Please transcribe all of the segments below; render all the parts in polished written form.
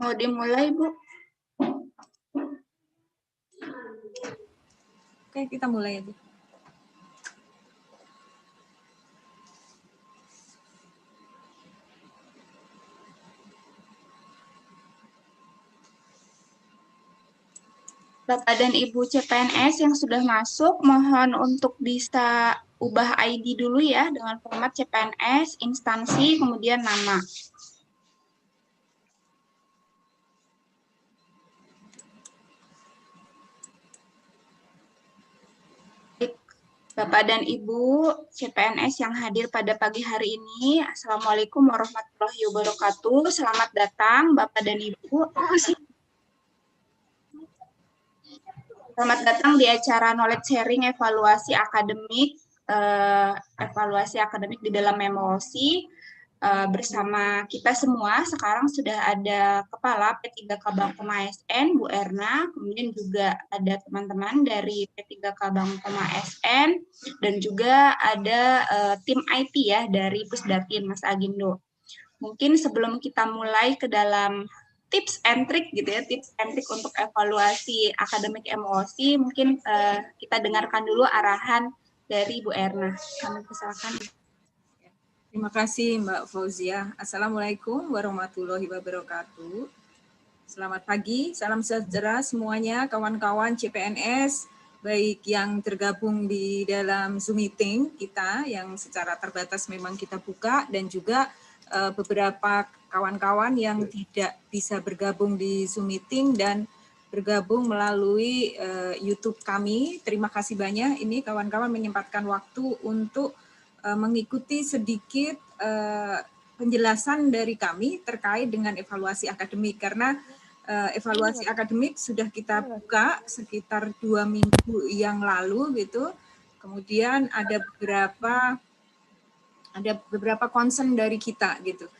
Mau dimulai, Bu? Oke, kita mulai ya, Bu. Bapak dan Ibu CPNS yang sudah masuk, mohon untuk bisa ubah ID dulu ya dengan format CPNS, instansi, kemudian nama. Bapak dan Ibu CPNS yang hadir pada pagi hari ini, Assalamualaikum warahmatullahi wabarakatuh. Selamat datang Bapak dan Ibu. Selamat datang di acara Knowledge Sharing Evaluasi Akademik di dalam emosi. Bersama kita semua sekarang sudah ada Kepala P3K Bangkoma ASN, Bu Erna, kemudian juga ada teman-teman dari P3K Bangkoma ASN, dan juga ada tim IT ya dari Pusdatin, Mas Agindo. Mungkin sebelum kita mulai ke dalam tips and trick gitu ya, tips and trick untuk evaluasi akademik emosi, mungkin kita dengarkan dulu arahan dari Bu Erna. Kami persilakan. Terima kasih Mbak Fauzia. Assalamualaikum warahmatullahi wabarakatuh. Selamat pagi, salam sejahtera semuanya kawan-kawan CPNS, baik yang tergabung di dalam Zoom meeting kita yang secara terbatas memang kita buka, dan juga beberapa kawan-kawan yang tidak bisa bergabung di Zoom meeting dan bergabung melalui YouTube kami. Terima kasih banyak ini kawan-kawan menyempatkan waktu untuk mengikuti sedikit penjelasan dari kami terkait dengan evaluasi akademik, karena evaluasi akademik sudah kita buka sekitar 2 minggu yang lalu gitu. Kemudian ada beberapa concern dari kita gitu.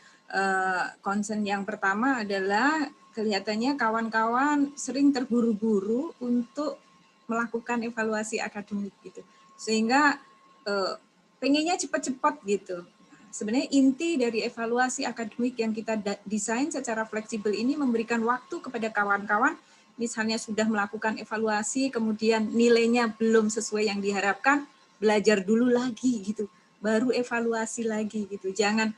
Concern yang pertama adalah kelihatannya kawan-kawan sering terburu-buru untuk melakukan evaluasi akademik gitu, sehingga pengennya cepat-cepat gitu. Sebenarnya inti dari evaluasi akademik yang kita desain secara fleksibel ini memberikan waktu kepada kawan-kawan, misalnya sudah melakukan evaluasi, kemudian nilainya belum sesuai yang diharapkan, belajar dulu lagi gitu, baru evaluasi lagi gitu. Jangan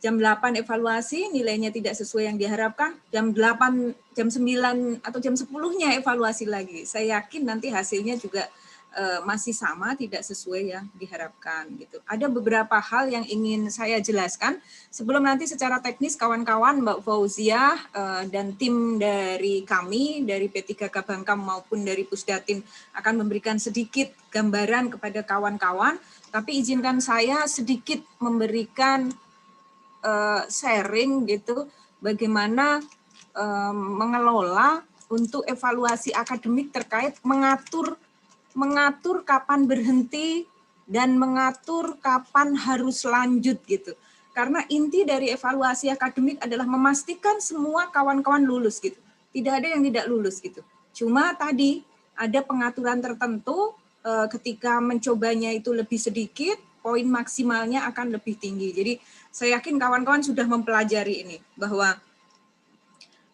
jam 8 evaluasi, nilainya tidak sesuai yang diharapkan, jam 8, jam 9, atau jam 10-nya evaluasi lagi. Saya yakin nanti hasilnya juga masih sama, tidak sesuai yang diharapkan gitu. Ada beberapa hal yang ingin saya jelaskan sebelum nanti secara teknis kawan-kawan Mbak Fauzia dan tim dari kami dari P3K Bangkam maupun dari Pusdatin akan memberikan sedikit gambaran kepada kawan-kawan, tapi izinkan saya sedikit memberikan sharing gitu bagaimana mengelola untuk evaluasi akademik terkait mengatur kapan berhenti dan mengatur kapan harus lanjut gitu. Karena inti dari evaluasi akademik adalah memastikan semua kawan-kawan lulus gitu. Tidak ada yang tidak lulus gitu. Cuma tadi ada pengaturan tertentu ketika mencobanya itu lebih sedikit, poin maksimalnya akan lebih tinggi. Jadi saya yakin kawan-kawan sudah mempelajari ini bahwa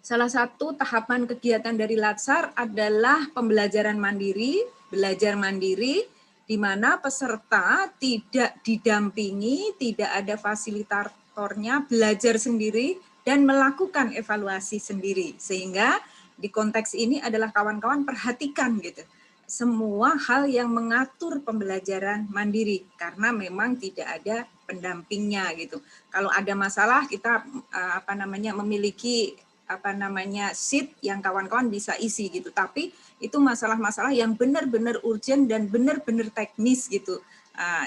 salah satu tahapan kegiatan dari Latsar adalah pembelajaran mandiri, belajar mandiri, di mana peserta tidak didampingi, tidak ada fasilitatornya, belajar sendiri, dan melakukan evaluasi sendiri. Sehingga di konteks ini adalah kawan-kawan perhatikan gitu, semua hal yang mengatur pembelajaran mandiri, karena memang tidak ada pendampingnya gitu. Kalau ada masalah kita memiliki sheet yang kawan-kawan bisa isi gitu. Tapi itu masalah-masalah yang benar-benar urgent dan benar-benar teknis gitu.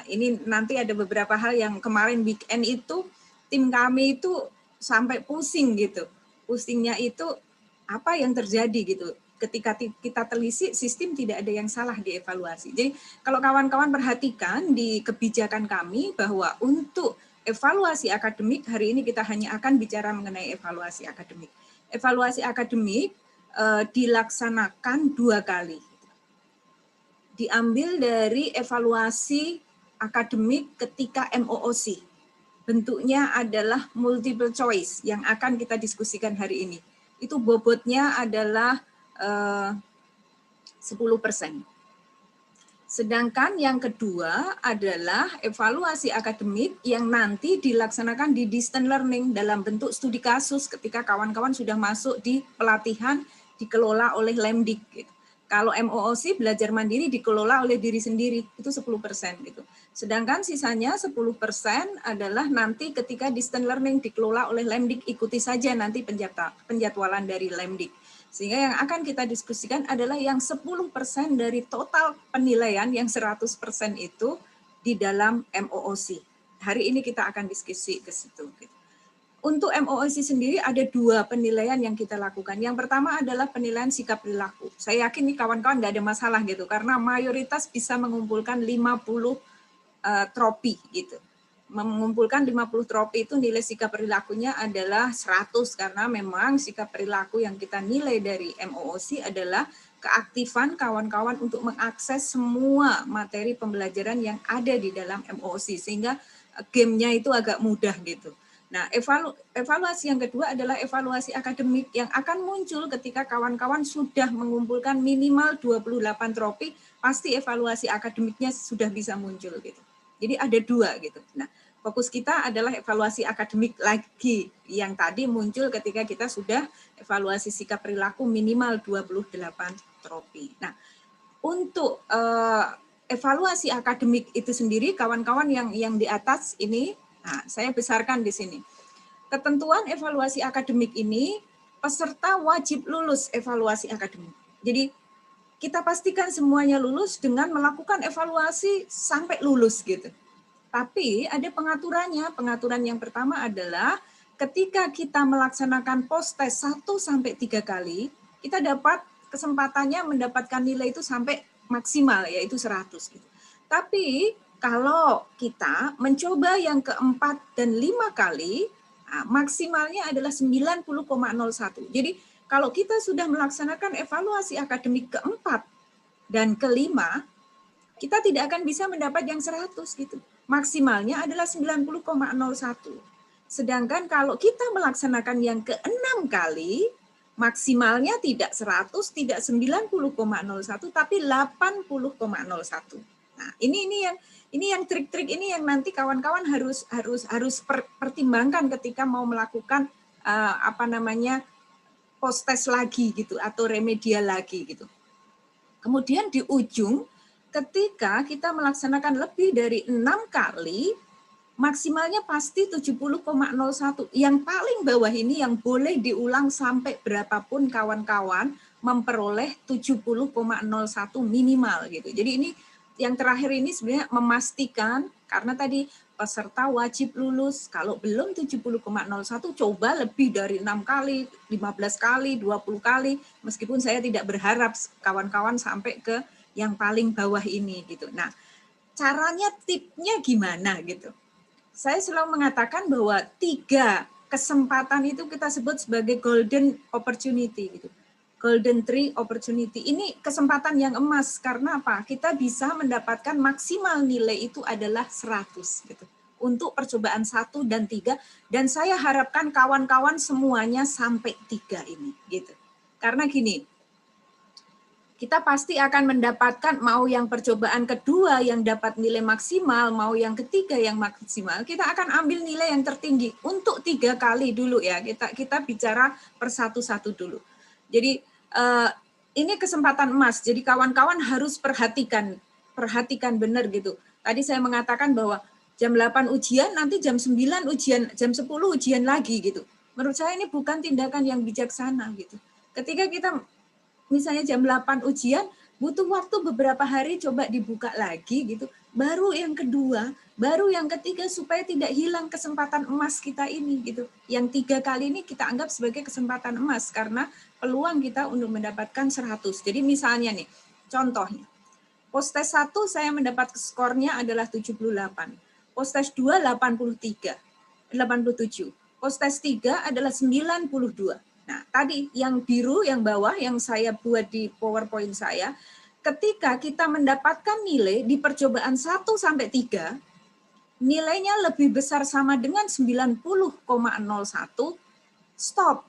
Ini nanti ada beberapa hal yang kemarin weekend itu tim kami itu sampai pusing gitu. Pusingnya itu apa yang terjadi gitu. Ketika kita telisik, sistem tidak ada yang salah di evaluasi. Jadi kalau kawan-kawan perhatikan di kebijakan kami bahwa untuk evaluasi akademik, hari ini kita hanya akan bicara mengenai evaluasi akademik. Evaluasi akademik dilaksanakan 2 kali. Diambil dari evaluasi akademik ketika MOOC. Bentuknya adalah multiple choice yang akan kita diskusikan hari ini. Itu bobotnya adalah 10%. Sedangkan yang kedua adalah evaluasi akademik yang nanti dilaksanakan di distance learning dalam bentuk studi kasus ketika kawan-kawan sudah masuk di pelatihan dikelola oleh Lemdik. Gitu. Kalau MOOC belajar mandiri dikelola oleh diri sendiri, itu 10% gitu. Sedangkan sisanya 10% adalah nanti ketika distance learning dikelola oleh Lemdik, ikuti saja nanti penjadwalan dari Lemdik. Sehingga yang akan kita diskusikan adalah yang 10% dari total penilaian yang 100% itu di dalam MOOC. Hari ini kita akan diskusi ke situ. Untuk MOOC sendiri ada 2 penilaian yang kita lakukan. Yang pertama adalah penilaian sikap perilaku. Saya yakin nih kawan-kawan nggak ada masalah gitu, karena mayoritas bisa mengumpulkan 50 tropi gitu. Mengumpulkan 50 tropi itu nilai sikap perilakunya adalah 100 karena memang sikap perilaku yang kita nilai dari MOOC adalah keaktifan kawan-kawan untuk mengakses semua materi pembelajaran yang ada di dalam MOOC sehingga gamenya itu agak mudah gitu. Nah, evaluasi yang kedua adalah evaluasi akademik yang akan muncul ketika kawan-kawan sudah mengumpulkan minimal 28 tropi, pasti evaluasi akademiknya sudah bisa muncul gitu. Jadi ada 2 gitu. Nah, fokus kita adalah evaluasi akademik lagi yang tadi muncul ketika kita sudah evaluasi sikap perilaku minimal 28 tropi. Nah, untuk evaluasi akademik itu sendiri, kawan-kawan yang di atas ini, nah, saya besarkan di sini. Ketentuan evaluasi akademik ini, peserta wajib lulus evaluasi akademik. Jadi, kita pastikan semuanya lulus dengan melakukan evaluasi sampai lulus gitu. Tapi ada pengaturannya. Pengaturan yang pertama adalah ketika kita melaksanakan post test 1-3 kali, kita dapat kesempatannya mendapatkan nilai itu sampai maksimal, yaitu 100. Gitu. Tapi kalau kita mencoba yang keempat dan 5 kali, maksimalnya adalah 90,01. Jadi kalau kita sudah melaksanakan evaluasi akademik keempat dan kelima, kita tidak akan bisa mendapat yang 100 gitu. Maksimalnya adalah 90,01. Sedangkan kalau kita melaksanakan yang ke-6 kali, maksimalnya tidak 100, tidak 90,01, tapi 80,01. Nah, ini yang trik-trik ini yang nanti kawan-kawan harus pertimbangkan ketika mau melakukan post test lagi gitu atau remedial lagi gitu. Kemudian di ujung ketika kita melaksanakan lebih dari 6 kali, maksimalnya pasti 70,01. Yang paling bawah ini yang boleh diulang sampai berapapun kawan-kawan memperoleh 70,01 minimal gitu. Jadi ini yang terakhir ini sebenarnya memastikan, karena tadi peserta wajib lulus, kalau belum 70,01 coba lebih dari 6 kali, 15 kali, 20 kali, meskipun saya tidak berharap kawan-kawan sampai ke yang paling bawah ini gitu. Nah, caranya, tipnya gimana gitu. Saya selalu mengatakan bahwa 3 kesempatan itu kita sebut sebagai golden opportunity gitu. Golden tree opportunity. Ini kesempatan yang emas karena apa? Kita bisa mendapatkan maksimal nilai itu adalah 100 gitu. Untuk percobaan 1 dan 3, dan saya harapkan kawan-kawan semuanya sampai 3 ini gitu. Karena gini, kita pasti akan mendapatkan mau yang percobaan kedua yang dapat nilai maksimal, mau yang ketiga yang maksimal, kita akan ambil nilai yang tertinggi untuk 3 kali dulu ya. Kita bicara per satu-satu dulu. Jadi ini kesempatan emas. Jadi kawan-kawan harus perhatikan benar gitu. Tadi saya mengatakan bahwa jam 8 ujian, nanti jam 9 ujian, jam 10 ujian lagi gitu. Menurut saya ini bukan tindakan yang bijaksana gitu. Ketika kita misalnya jam 8 ujian, butuh waktu beberapa hari coba dibuka lagi gitu. Baru yang kedua, baru yang ketiga supaya tidak hilang kesempatan emas kita ini gitu. Yang 3 kali ini kita anggap sebagai kesempatan emas karena peluang kita untuk mendapatkan 100. Jadi misalnya nih, contohnya. Post test 1 saya mendapat skornya adalah 78. Post test 2 87. Post test 3 adalah 92. Nah, tadi yang biru, yang bawah, yang saya buat di PowerPoint saya, ketika kita mendapatkan nilai di percobaan 1 sampai 3, nilainya lebih besar sama dengan 90,01, stop.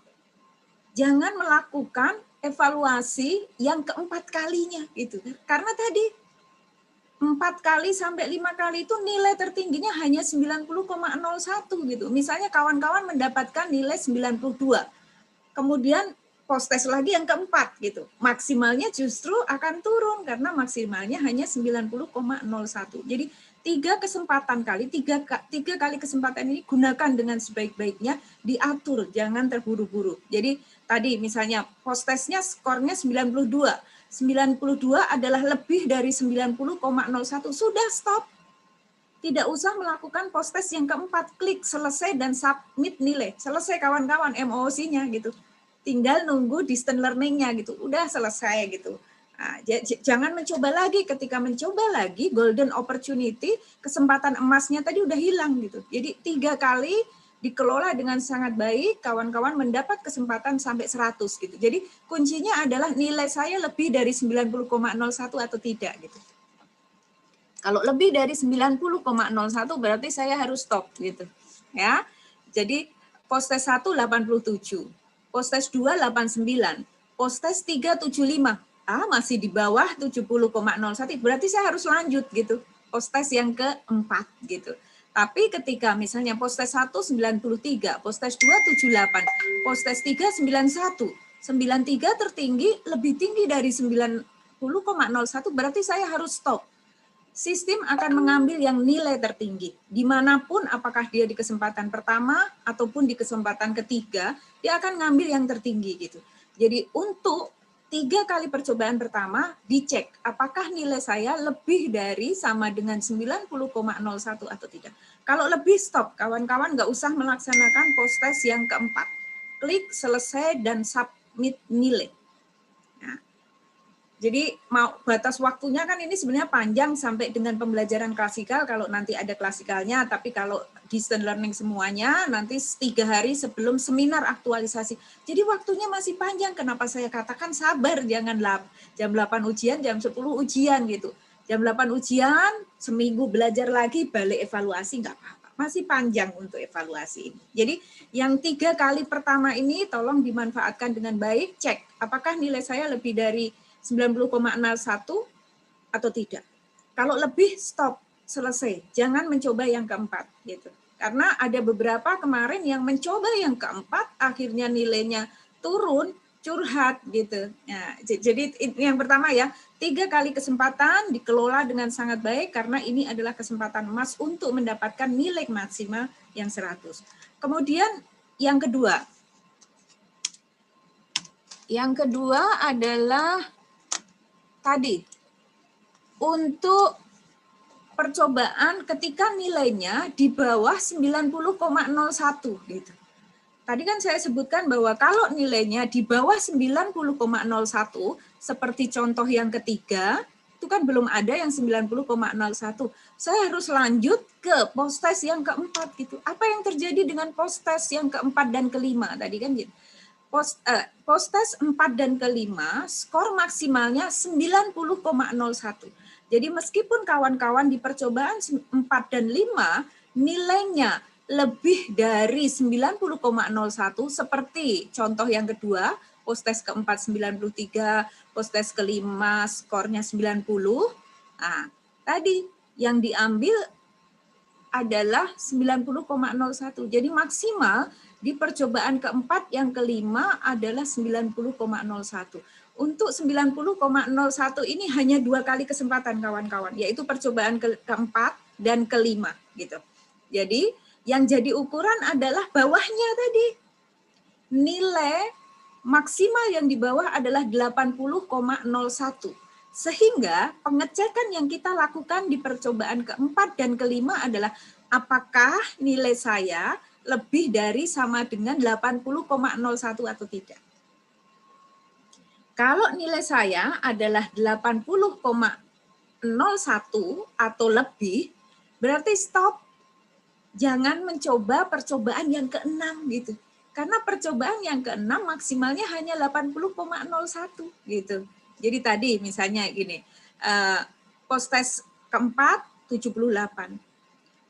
Jangan melakukan evaluasi yang keempat kalinya gitu. Karena tadi 4 kali sampai 5 kali itu nilai tertingginya hanya 90,01 gitu. Misalnya kawan-kawan mendapatkan nilai 92. Kemudian post test lagi yang keempat gitu. Maksimalnya justru akan turun karena maksimalnya hanya 90,01. Jadi 3 kali kesempatan ini gunakan dengan sebaik-baiknya, diatur, jangan terburu-buru. Jadi tadi misalnya post testnya skornya 92. 92 adalah lebih dari 90,01, sudah stop. Tidak usah melakukan post test yang keempat, klik selesai dan submit nilai. Selesai kawan-kawan MOOC-nya gitu. Tinggal nunggu distance learning-nya gitu. Udah selesai gitu. Nah, jangan mencoba lagi, ketika mencoba lagi golden opportunity, kesempatan emasnya tadi udah hilang gitu. Jadi 3 kali dikelola dengan sangat baik, kawan-kawan mendapat kesempatan sampai 100 gitu. Jadi kuncinya adalah nilai saya lebih dari 90,01 atau tidak gitu. Kalau lebih dari 90,01 berarti saya harus stop gitu. Ya. Jadi post test 1 87, post test 2 89, post test 3 75. Masih di bawah 70,01 berarti saya harus lanjut gitu. Post test yang keempat gitu. Tapi ketika misalnya post test 1 93, post test 2 78, post test 3 91, 93 tertinggi lebih tinggi dari 90,01 berarti saya harus stop. Sistem akan mengambil yang nilai tertinggi. Dimanapun, apakah dia di kesempatan pertama ataupun di kesempatan ketiga, dia akan ngambil yang tertinggi gitu. Jadi untuk 3 kali percobaan pertama, dicek apakah nilai saya lebih dari sama dengan 90,01 atau tidak. Kalau lebih, stop. Kawan-kawan nggak usah melaksanakan post test yang keempat. Klik selesai dan submit nilai. Nah, jadi mau batas waktunya kan ini sebenarnya panjang sampai dengan pembelajaran klasikal kalau nanti ada klasikalnya, tapi kalau distance learning semuanya nanti 3 hari sebelum seminar aktualisasi. Jadi waktunya masih panjang. Kenapa saya katakan sabar, jangan jam 8 ujian, jam 10 ujian gitu. Jam 8 ujian, seminggu belajar lagi, balik evaluasi, nggak apa-apa. Masih panjang untuk evaluasi ini. Jadi yang 3 kali pertama ini tolong dimanfaatkan dengan baik, cek apakah nilai saya lebih dari 90,01 atau tidak. Kalau lebih, stop, selesai. Jangan mencoba yang keempat gitu. Karena ada beberapa kemarin yang mencoba yang keempat, akhirnya nilainya turun, curhat gitu. Nah, jadi yang pertama ya, 3 kali kesempatan dikelola dengan sangat baik karena ini adalah kesempatan emas untuk mendapatkan nilai maksimal yang 100. Kemudian yang kedua. Yang kedua adalah tadi, untuk percobaan ketika nilainya di bawah 90,01 gitu. Tadi kan saya sebutkan bahwa kalau nilainya di bawah 90,01, seperti contoh yang ketiga, itu kan belum ada yang 90,01. Saya harus lanjut ke post test yang keempat gitu. Apa yang terjadi dengan post test yang keempat dan kelima tadi kan gitu. Post test 4 dan kelima, skor maksimalnya 90,01. Jadi meskipun kawan-kawan di percobaan 4 dan 5, nilainya lebih dari 90,01, seperti contoh yang kedua, post test keempat 93, post test kelima skornya 90. Nah, tadi yang diambil adalah 90,01. Jadi maksimal di percobaan keempat yang kelima adalah 90,01. Untuk 90,01 ini hanya 2 kali kesempatan kawan-kawan, yaitu percobaan keempat dan kelima gitu. Jadi yang jadi ukuran adalah bawahnya tadi. Nilai maksimal yang di bawah adalah 80,01. Sehingga pengecekan yang kita lakukan di percobaan keempat dan kelima adalah apakah nilai saya lebih dari sama dengan 80,01 atau tidak. Kalau nilai saya adalah 80,01 atau lebih, berarti stop. Jangan mencoba percobaan yang ke-6 gitu. Karena percobaan yang ke-6 maksimalnya hanya 80,01 gitu. Jadi tadi misalnya gini, post test keempat 78,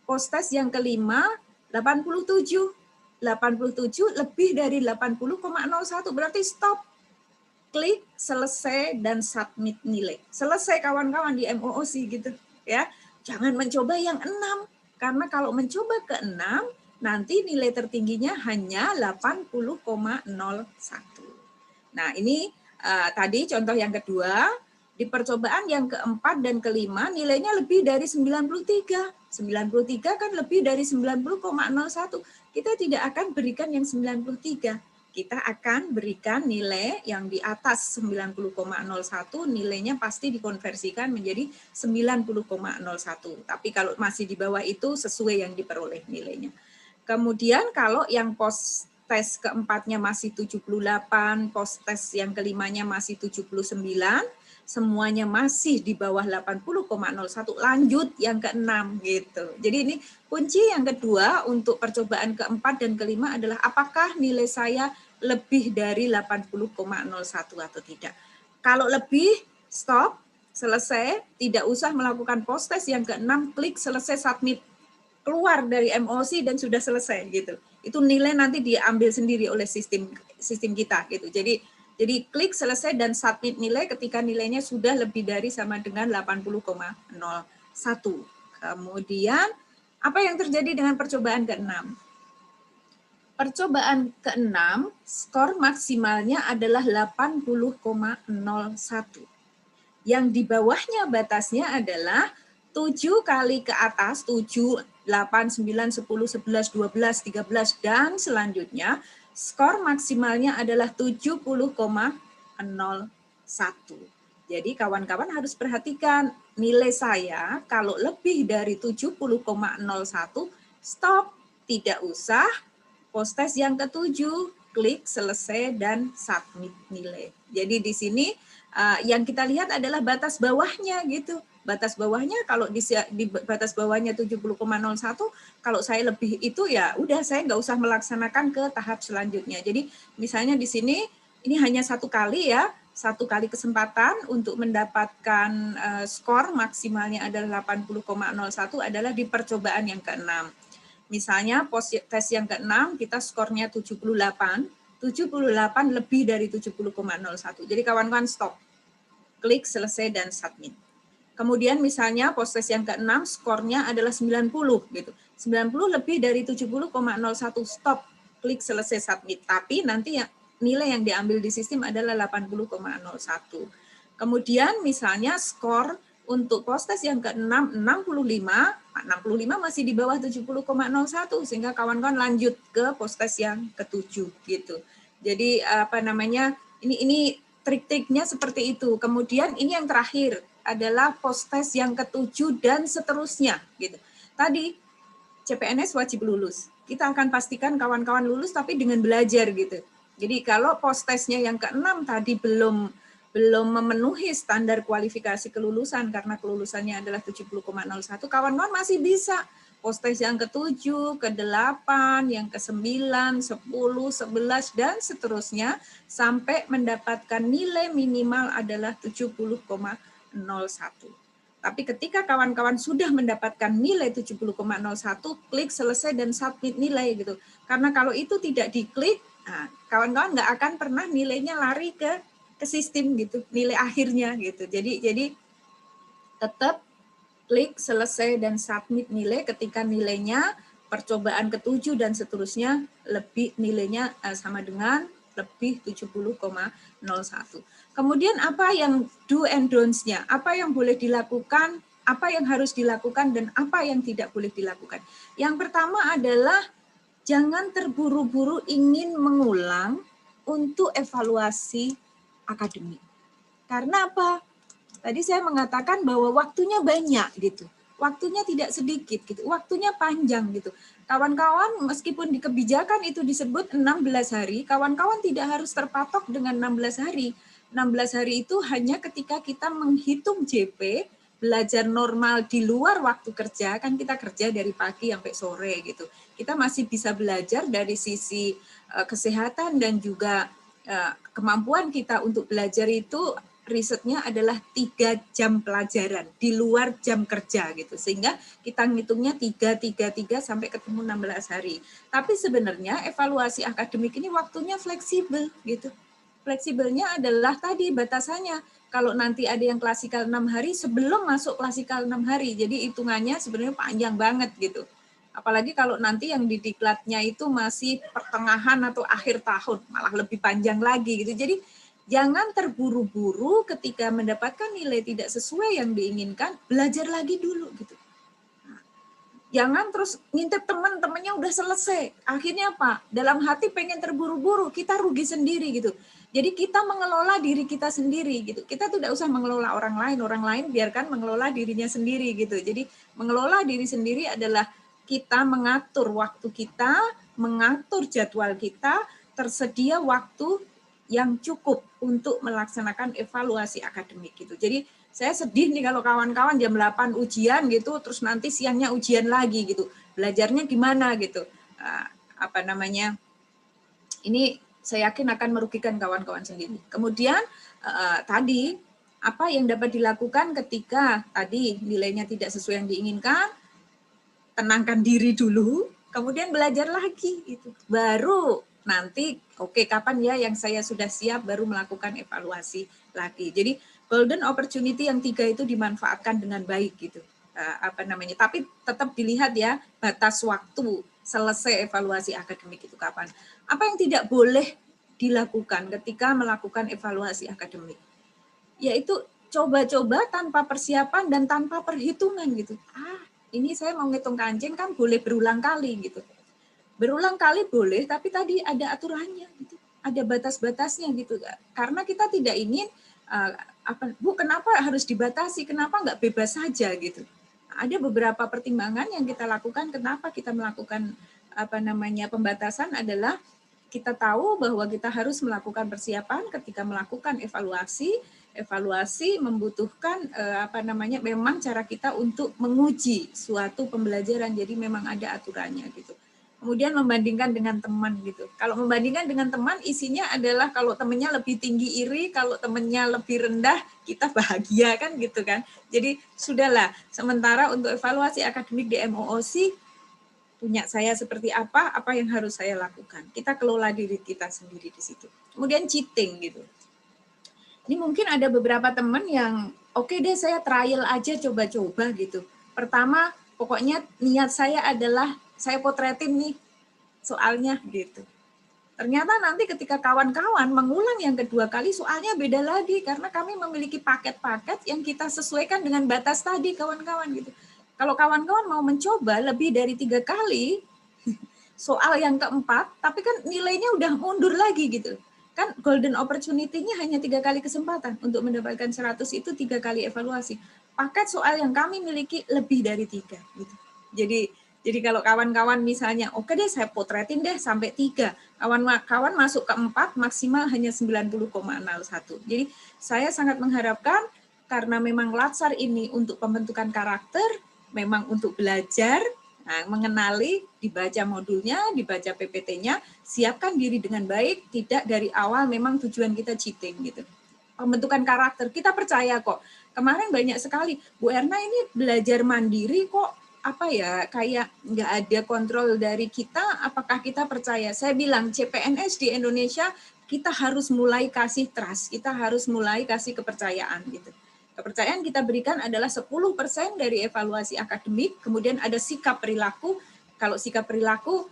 post test yang kelima 87, 87 lebih dari 80,01 berarti stop, klik selesai dan submit nilai. Selesai kawan-kawan di MOOC gitu ya. Jangan mencoba yang 6 karena kalau mencoba ke 6 nanti nilai tertingginya hanya 80,01. Nah, ini tadi contoh yang kedua, di percobaan yang keempat dan kelima nilainya lebih dari 93. 93 kan lebih dari 90,01. Kita tidak akan berikan yang 93. Kita akan berikan nilai yang di atas 90,01, nilainya pasti dikonversikan menjadi 90,01. Tapi kalau masih di bawah itu sesuai yang diperoleh nilainya. Kemudian kalau yang post tes keempatnya masih 78, post tes yang kelimanya masih 79, semuanya masih di bawah 80,01, lanjut yang keenam gitu. Jadi ini kunci yang kedua untuk percobaan keempat dan kelima adalah apakah nilai saya lebih dari 80,01 atau tidak. Kalau lebih, stop, selesai, tidak usah melakukan post test yang keenam, klik selesai submit. Keluar dari MOOC dan sudah selesai gitu. Itu nilai nanti diambil sendiri oleh sistem kita gitu. Jadi klik selesai dan submit nilai ketika nilainya sudah lebih dari sama dengan 80,01. Kemudian apa yang terjadi dengan percobaan ke-6? Percobaan ke-6 skor maksimalnya adalah 80,01. Yang di bawahnya batasnya adalah 7 kali ke atas, 7, 8, 9, 10, 11, 12, 13, dan selanjutnya skor maksimalnya adalah 70,01. Jadi kawan-kawan harus perhatikan nilai saya kalau lebih dari 70,01 stop, tidak usah post test yang ketujuh, klik selesai dan submit nilai. Jadi di sini yang kita lihat adalah batas bawahnya gitu. Batas bawahnya kalau di batas bawahnya 70,01, kalau saya lebih itu ya udah saya nggak usah melaksanakan ke tahap selanjutnya. Jadi misalnya di sini ini hanya satu kali ya, satu kali kesempatan untuk mendapatkan skor maksimalnya adalah 80,01 adalah di percobaan yang ke-6. Misalnya post test yang ke-6 kita skornya 78 lebih dari 70,01. Jadi kawan-kawan stop, klik selesai dan submit. Kemudian misalnya post test yang ke-6 skornya adalah 90 gitu. 90 lebih dari 70,01 stop, klik selesai submit. Tapi nanti nilai yang diambil di sistem adalah 80,01. Kemudian misalnya skor untuk post test yang ke-6 65 masih di bawah 70,01 sehingga kawan-kawan lanjut ke post test yang ke-7 gitu. Jadi apa namanya? Ini trik-triknya seperti itu. Kemudian ini yang terakhir adalah post test yang ke-7 dan seterusnya gitu. Tadi CPNS wajib lulus. Kita akan pastikan kawan-kawan lulus tapi dengan belajar gitu. Jadi kalau post testnya yang ke-6 tadi belum memenuhi standar kualifikasi kelulusan karena kelulusannya adalah 70,01, kawan-kawan masih bisa post test yang ke-7, ke-8, yang ke-9, 10, 11 dan seterusnya sampai mendapatkan nilai minimal adalah 70,01. Tapi ketika kawan-kawan sudah mendapatkan nilai 70,01, klik selesai dan submit nilai gitu. Karena kalau itu tidak diklik, kawan-kawan nggak akan pernah nilainya lari ke sistem gitu, nilai akhirnya gitu. Jadi tetap klik selesai dan submit nilai ketika nilainya percobaan ke-7 dan seterusnya lebih nilainya sama dengan lebih 70,01. Kemudian apa yang do and don'ts-nya? Apa yang boleh dilakukan, apa yang harus dilakukan, dan apa yang tidak boleh dilakukan? Yang pertama adalah jangan terburu-buru ingin mengulang untuk evaluasi akademik. Karena apa? Tadi saya mengatakan bahwa waktunya banyak gitu. Waktunya tidak sedikit gitu. Waktunya panjang gitu. Kawan-kawan meskipun di kebijakan itu disebut 16 hari, kawan-kawan tidak harus terpatok dengan 16 hari. 16 hari itu hanya ketika kita menghitung JP, belajar normal di luar waktu kerja, kan kita kerja dari pagi sampai sore gitu. Kita masih bisa belajar dari sisi kesehatan dan juga kemampuan kita untuk belajar itu risetnya adalah 3 jam pelajaran di luar jam kerja gitu. Sehingga kita ngitungnya 3 sampai ketemu 16 hari. Tapi sebenarnya evaluasi akademik ini waktunya fleksibel gitu. Fleksibelnya adalah tadi batasannya. Kalau nanti ada yang klasikal 6 hari sebelum masuk klasikal 6 hari. Jadi hitungannya sebenarnya panjang banget gitu. Apalagi kalau nanti yang di diklatnya itu masih pertengahan atau akhir tahun, malah lebih panjang lagi gitu. Jadi jangan terburu-buru ketika mendapatkan nilai tidak sesuai yang diinginkan, belajar lagi dulu gitu. Jangan terus ngintip teman-temannya udah selesai. Akhirnya apa? Dalam hati pengen terburu-buru, kita rugi sendiri gitu. Jadi kita mengelola diri kita sendiri gitu. Kita tidak usah mengelola orang lain biarkan mengelola dirinya sendiri gitu. Jadi mengelola diri sendiri adalah kita mengatur waktu kita, mengatur jadwal kita, tersedia waktu yang cukup untuk melaksanakan evaluasi akademik gitu. Jadi saya sedih nih kalau kawan-kawan jam 8 ujian gitu, terus nanti siangnya ujian lagi gitu. Belajarnya gimana gitu. Ini saya yakin akan merugikan kawan-kawan sendiri. Kemudian tadi, apa yang dapat dilakukan ketika tadi nilainya tidak sesuai yang diinginkan, tenangkan diri dulu, kemudian belajar lagi. Gitu. Baru nanti, kapan ya yang saya sudah siap baru melakukan evaluasi lagi. Jadi golden opportunity yang 3 itu dimanfaatkan dengan baik gitu. Tapi tetap dilihat ya batas waktu selesai evaluasi akademik itu kapan. Apa yang tidak boleh dilakukan ketika melakukan evaluasi akademik? Yaitu coba-coba tanpa persiapan dan tanpa perhitungan gitu. Ini saya mau ngitung kancing kan boleh berulang kali gitu. Berulang kali boleh, tapi tadi ada aturannya gitu. Ada batas-batasnya gitu. Karena kita tidak ingin Bu, kenapa harus dibatasi? Kenapa nggak bebas saja gitu? Ada beberapa pertimbangan yang kita lakukan. Kenapa kita melakukan pembatasan adalah kita tahu bahwa kita harus melakukan persiapan ketika melakukan evaluasi. Evaluasi membutuhkan memang cara kita untuk menguji suatu pembelajaran. Jadi memang ada aturannya gitu. Kemudian membandingkan dengan teman gitu. Kalau membandingkan dengan teman isinya adalah kalau temannya lebih tinggi iri, kalau temannya lebih rendah kita bahagia kan gitu kan. Jadi sudahlah, sementara untuk evaluasi akademik di MOOC punya saya seperti apa yang harus saya lakukan. Kita kelola diri kita sendiri di situ. Kemudian cheating gitu. Ini mungkin ada beberapa teman yang oke deh saya trial aja coba-coba gitu. Pertama pokoknya niat saya adalah saya potretin nih soalnya gitu. Ternyata nanti ketika kawan-kawan mengulang yang kedua kali soalnya beda lagi karena kami memiliki paket-paket yang kita sesuaikan dengan batas tadi kawan-kawan gitu. Kalau kawan-kawan mau mencoba lebih dari 3 kali soal yang keempat, tapi kan nilainya udah mundur lagi gitu. Kan golden opportunity-nya hanya 3 kali kesempatan untuk mendapatkan 100 itu 3 kali evaluasi. Paket soal yang kami miliki lebih dari 3 gitu. Jadi kalau kawan-kawan misalnya, oke deh saya potretin deh sampai 3. Kawan-kawan masuk ke 4 maksimal hanya 90,01. Jadi saya sangat mengharapkan karena memang Latsar ini untuk pembentukan karakter, memang untuk belajar, mengenali, dibaca modulnya, dibaca PPT-nya, siapkan diri dengan baik, tidak dari awal memang tujuan kita cheating gitu. Pembentukan karakter, kita percaya kok. Kemarin banyak sekali, Bu Erna ini belajar mandiri kok, kayak nggak ada kontrol dari kita, apakah kita percaya? Saya bilang CPNS di Indonesia kita harus mulai kasih trust, kita harus mulai kasih kepercayaan gitu. Kepercayaan kita berikan adalah 10% dari evaluasi akademik, kemudian ada sikap perilaku. Kalau sikap perilaku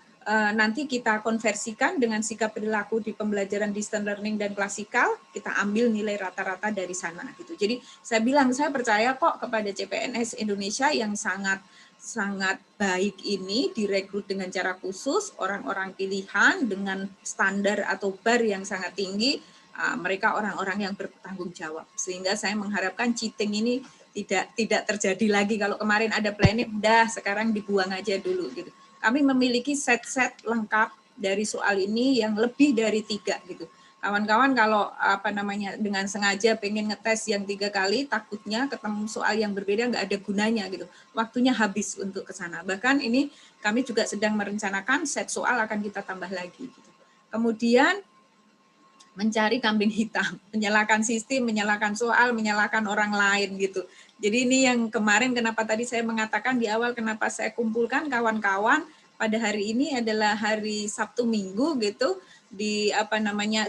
nanti kita konversikan dengan sikap perilaku di pembelajaran distance learning dan klasikal, kita ambil nilai rata-rata dari sana gitu. Jadi saya bilang saya percaya kok kepada CPNS Indonesia yang sangat baik ini direkrut dengan cara khusus, orang-orang pilihan dengan standar atau bar yang sangat tinggi, mereka orang-orang yang bertanggung jawab. Sehingga saya mengharapkan cheating ini tidak terjadi lagi. Kalau kemarin ada planning, udah sekarang dibuang aja dulu gitu. Kami memiliki set-set lengkap dari soal ini yang lebih dari 3 gitu. Kawan-kawan kalau dengan sengaja pengen ngetes yang 3 kali, takutnya ketemu soal yang berbeda nggak ada gunanya gitu. Waktunya habis untuk ke sana. Bahkan ini kami juga sedang merencanakan set soal akan kita tambah lagi gitu. Kemudian mencari kambing hitam, menyalahkan sistem, menyalahkan soal, menyalahkan orang lain gitu. Jadi ini yang kemarin kenapa tadi saya mengatakan di awal kenapa saya kumpulkan kawan-kawan pada hari ini adalah hari Sabtu Minggu gitu di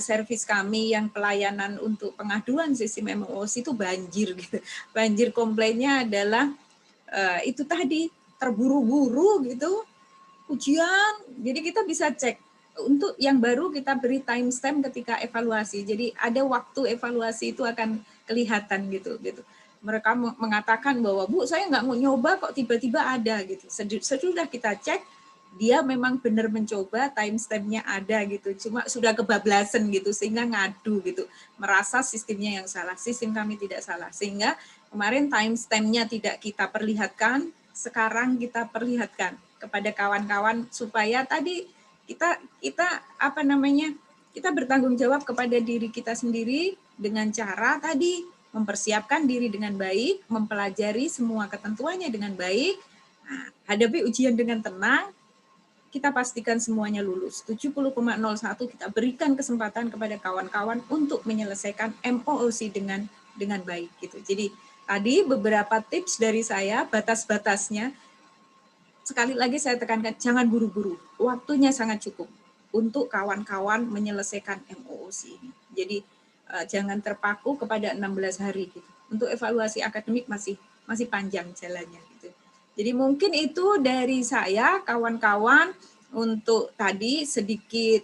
servis kami yang pelayanan untuk pengaduan sistem MOOC itu banjir gitu. Banjir komplainnya adalah itu tadi terburu-buru gitu ujian. Jadi kita bisa cek. Untuk yang baru kita beri timestamp ketika evaluasi. Jadi ada waktu evaluasi itu akan kelihatan gitu. Mereka mengatakan bahwa Bu, saya nggak mau nyoba kok tiba-tiba ada gitu. Sesudah kita cek, dia memang benar mencoba, timestampnya ada gitu. Cuma sudah kebablasan gitu sehingga ngadu gitu. Merasa sistemnya yang salah. Sistem kami tidak salah. Sehingga kemarin timestampnya tidak kita perlihatkan, sekarang kita perlihatkan kepada kawan-kawan supaya tadi kita bertanggung jawab kepada diri kita sendiri dengan cara tadi mempersiapkan diri dengan baik, mempelajari semua ketentuannya dengan baik, hadapi ujian dengan tenang, kita pastikan semuanya lulus. 70,01 kita berikan kesempatan kepada kawan-kawan untuk menyelesaikan MOOC dengan baik gitu. Jadi tadi beberapa tips dari saya, batas-batasnya. Sekali lagi saya tekankan, jangan buru-buru. Waktunya sangat cukup untuk kawan-kawan menyelesaikan MOOC ini. Jadi jangan terpaku kepada 16 hari gitu. Untuk evaluasi akademik masih panjang jalannya gitu. Jadi mungkin itu dari saya, kawan-kawan, untuk tadi sedikit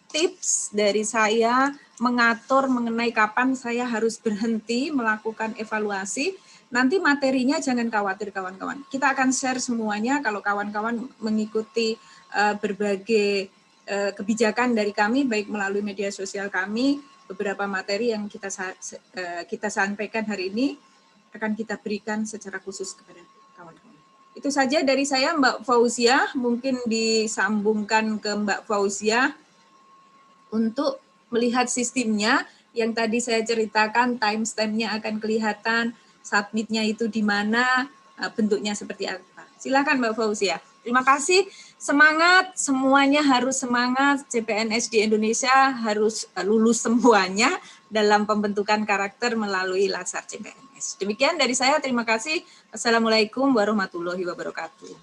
tips dari saya mengatur mengenai kapan saya harus berhenti melakukan evaluasi. Nanti materinya jangan khawatir kawan-kawan. Kita akan share semuanya kalau kawan-kawan mengikuti berbagai kebijakan dari kami, baik melalui media sosial kami, beberapa materi yang kita sampaikan hari ini akan kita berikan secara khusus kepada kawan-kawan. Itu saja dari saya, Mbak Fauzia. Mungkin disambungkan ke Mbak Fauzia untuk melihat sistemnya yang tadi saya ceritakan, timestamp-nya akan kelihatan, submit-nya itu di mana, bentuknya seperti apa. Silakan Mbak Fauzia. Terima kasih. Semangat, semuanya harus semangat. CPNS di Indonesia harus lulus semuanya dalam pembentukan karakter melalui Latsar CPNS. Demikian dari saya. Terima kasih. Assalamualaikum warahmatullahi wabarakatuh.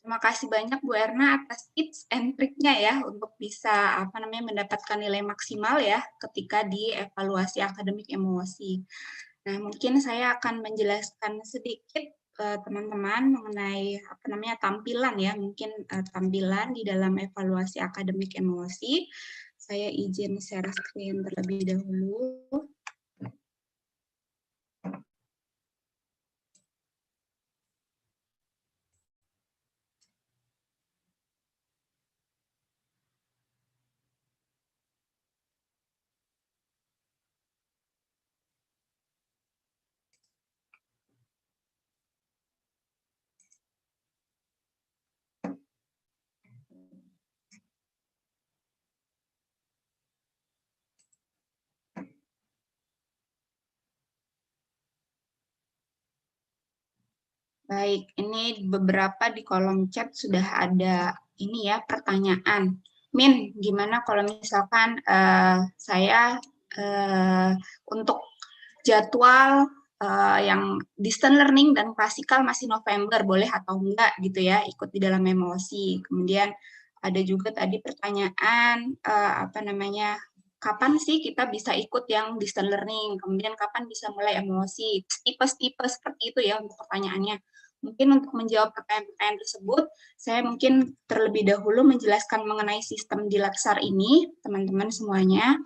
Terima kasih banyak Bu Erna atas tips and triknya ya untuk bisa mendapatkan nilai maksimal ya ketika di evaluasi akademik MOOC. Nah, mungkin saya akan menjelaskan sedikit teman-teman mengenai tampilan ya, mungkin tampilan di dalam evaluasi akademik MOOC. Saya izin share screen terlebih dahulu. Baik, ini beberapa di kolom chat sudah ada ini ya pertanyaan. Min, gimana kalau misalkan saya untuk jadwal yang distance learning dan klasikal masih November, boleh atau enggak gitu ya, ikut di dalam MOOC. Kemudian ada juga tadi pertanyaan kapan sih kita bisa ikut yang distance learning, kemudian kapan bisa mulai MOOC, tipe-tipe seperti itu ya untuk pertanyaannya. Mungkin untuk menjawab pertanyaan-pertanyaan tersebut, saya mungkin terlebih dahulu menjelaskan mengenai sistem di Latsar ini, teman-teman semuanya.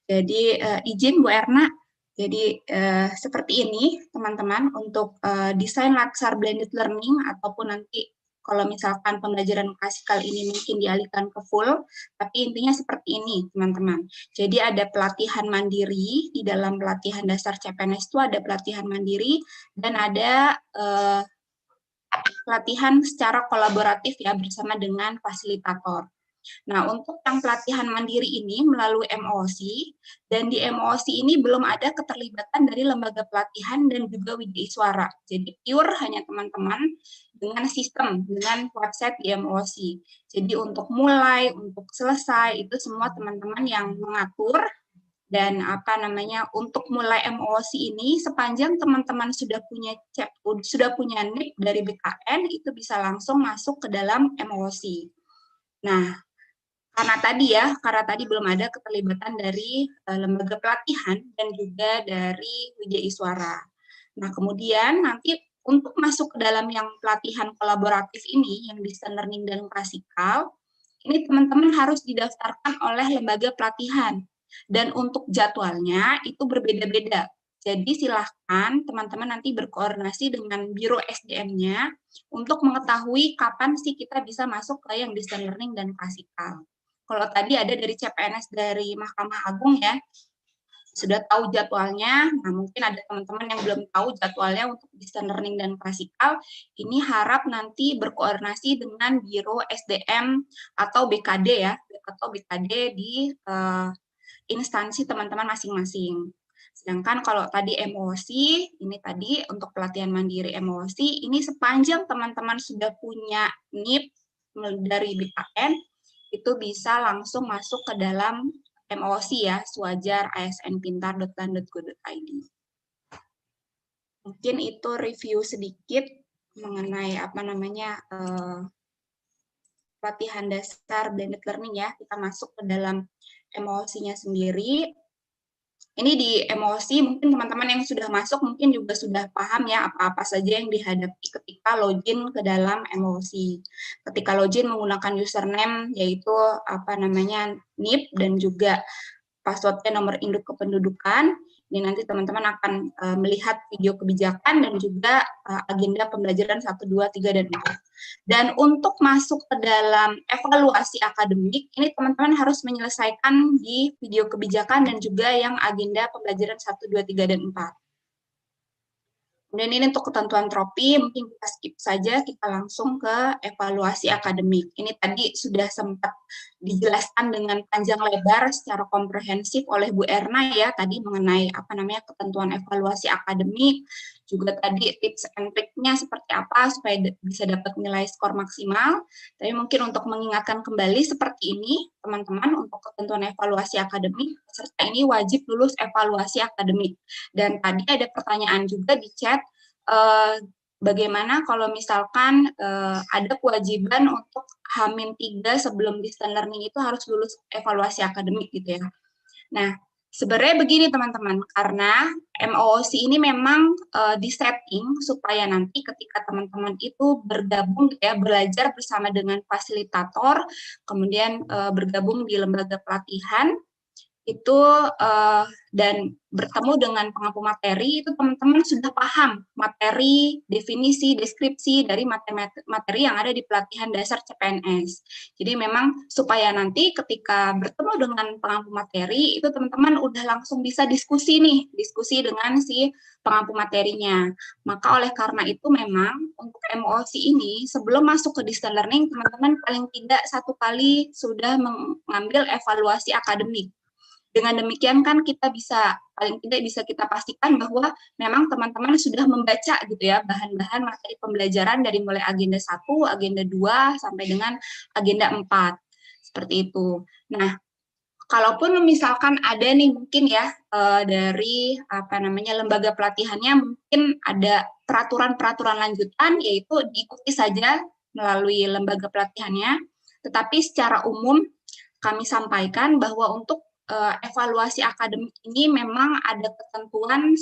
Jadi izin Bu Erna, jadi seperti ini teman-teman untuk desain Latsar Blended Learning ataupun nanti kalau misalkan pembelajaran klasikal ini mungkin dialihkan ke full, tapi intinya seperti ini teman-teman. Jadi ada pelatihan mandiri, di dalam pelatihan dasar CPNS itu ada pelatihan mandiri dan ada pelatihan secara kolaboratif ya bersama dengan fasilitator. Nah, untuk yang pelatihan mandiri ini melalui MOOC, dan di MOOC ini belum ada keterlibatan dari lembaga pelatihan dan juga Widya Iswara. Jadi pure hanya teman-teman dengan sistem, dengan website di MOC. Jadi untuk mulai, untuk selesai, itu semua teman-teman yang mengatur. Dan untuk mulai MOC ini, sepanjang teman-teman sudah punya NIP dari BKN, itu bisa langsung masuk ke dalam MOC. Nah, karena tadi belum ada keterlibatan dari lembaga pelatihan dan juga dari Widya Iswara. Nah, kemudian nanti untuk masuk ke dalam yang pelatihan kolaboratif ini, yang distance learning dan klasikal, ini teman-teman harus didaftarkan oleh lembaga pelatihan. Dan untuk jadwalnya itu berbeda-beda. Jadi silahkan teman-teman nanti berkoordinasi dengan Biro SDM-nya untuk mengetahui kapan sih kita bisa masuk ke yang distance learning dan klasikal. Kalau tadi ada dari CPNS dari Mahkamah Agung ya, sudah tahu jadwalnya. Nah, mungkin ada teman-teman yang belum tahu jadwalnya untuk distance learning dan klasikal. Ini harap nanti berkoordinasi dengan Biro SDM atau BKD ya, atau BKD di instansi teman-teman masing-masing. Sedangkan kalau tadi MOC, ini tadi untuk pelatihan mandiri MOC, ini sepanjang teman-teman sudah punya NIP dari BKN, itu bisa langsung masuk ke dalam MOC ya, Swajar asnpintar.lan.go.id. Mungkin itu review sedikit mengenai pelatihan dasar blended learning ya. Kita masuk ke dalam MOC-nya sendiri. Ini di MOC mungkin teman-teman yang sudah masuk mungkin juga sudah paham ya apa-apa saja yang dihadapi ketika login ke dalam MOC. Ketika login menggunakan username yaitu NIP dan juga passwordnya nomor induk kependudukan. Ini nanti teman-teman akan melihat video kebijakan dan juga agenda pembelajaran 1, 2, 3, dan 4. Dan untuk masuk ke dalam evaluasi akademik, ini teman-teman harus menyelesaikan di video kebijakan dan juga yang agenda pembelajaran 1, 2, 3, dan 4. Kemudian ini untuk ketentuan tropi, mungkin kita skip saja, kita langsung ke evaluasi akademik. Ini tadi sudah sempat dijelaskan dengan panjang lebar secara komprehensif oleh Bu Erna ya, tadi mengenai ketentuan evaluasi akademik, juga tadi tips and trick-nya seperti apa supaya bisa dapat nilai skor maksimal. Tapi mungkin untuk mengingatkan kembali seperti ini, teman-teman, untuk ketentuan evaluasi akademik, peserta ini wajib lulus evaluasi akademik. Dan tadi ada pertanyaan juga di chat, bagaimana kalau misalkan ada kewajiban untuk H-3 sebelum distance learning itu harus lulus evaluasi akademik gitu ya. Nah, sebenarnya begini teman-teman, karena MOOC ini memang disetting supaya nanti ketika teman-teman itu bergabung ya, belajar bersama dengan fasilitator, kemudian bergabung di lembaga pelatihan, itu dan bertemu dengan pengampu materi, itu teman-teman sudah paham materi, definisi, deskripsi dari materi yang ada di pelatihan dasar CPNS. Jadi memang supaya nanti ketika bertemu dengan pengampu materi, itu teman-teman udah langsung bisa diskusi dengan si pengampu materinya. Maka oleh karena itu memang untuk MOOC ini, sebelum masuk ke distance learning, teman-teman paling tidak 1 kali sudah mengambil evaluasi akademik. Dengan demikian kan kita paling tidak bisa kita pastikan bahwa memang teman-teman sudah membaca gitu ya bahan-bahan materi pembelajaran dari mulai agenda 1, agenda 2 sampai dengan agenda 4. Seperti itu. Nah, kalaupun misalkan ada nih mungkin ya dari lembaga pelatihannya mungkin ada peraturan-peraturan lanjutan, yaitu diikuti saja melalui lembaga pelatihannya. Tetapi secara umum kami sampaikan bahwa untuk evaluasi akademik ini memang ada ketentuan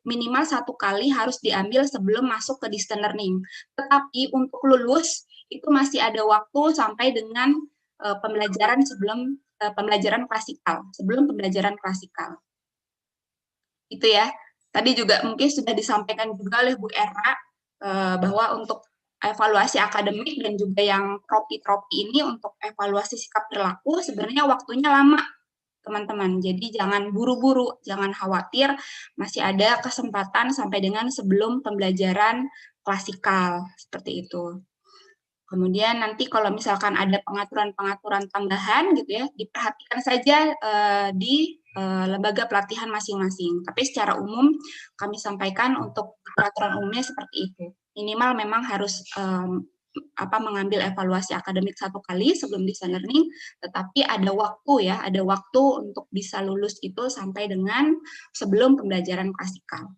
minimal 1 kali harus diambil sebelum masuk ke distance learning. Tetapi untuk lulus itu masih ada waktu sampai dengan pembelajaran klasikal. Itu ya. Tadi juga mungkin sudah disampaikan juga oleh Bu Erna bahwa untuk evaluasi akademik dan juga yang tropi-tropi ini untuk evaluasi sikap perilaku sebenarnya waktunya lama, teman-teman. Jadi jangan buru-buru, jangan khawatir, masih ada kesempatan sampai dengan sebelum pembelajaran klasikal, seperti itu. Kemudian nanti kalau misalkan ada pengaturan-pengaturan tambahan gitu ya, diperhatikan saja di lembaga pelatihan masing-masing. Tapi secara umum kami sampaikan untuk peraturan umumnya seperti itu. minimal memang harus mengambil evaluasi akademik 1 kali sebelum distance learning, tetapi ada waktu ya, ada waktu untuk bisa lulus itu sampai dengan sebelum pembelajaran klasikal.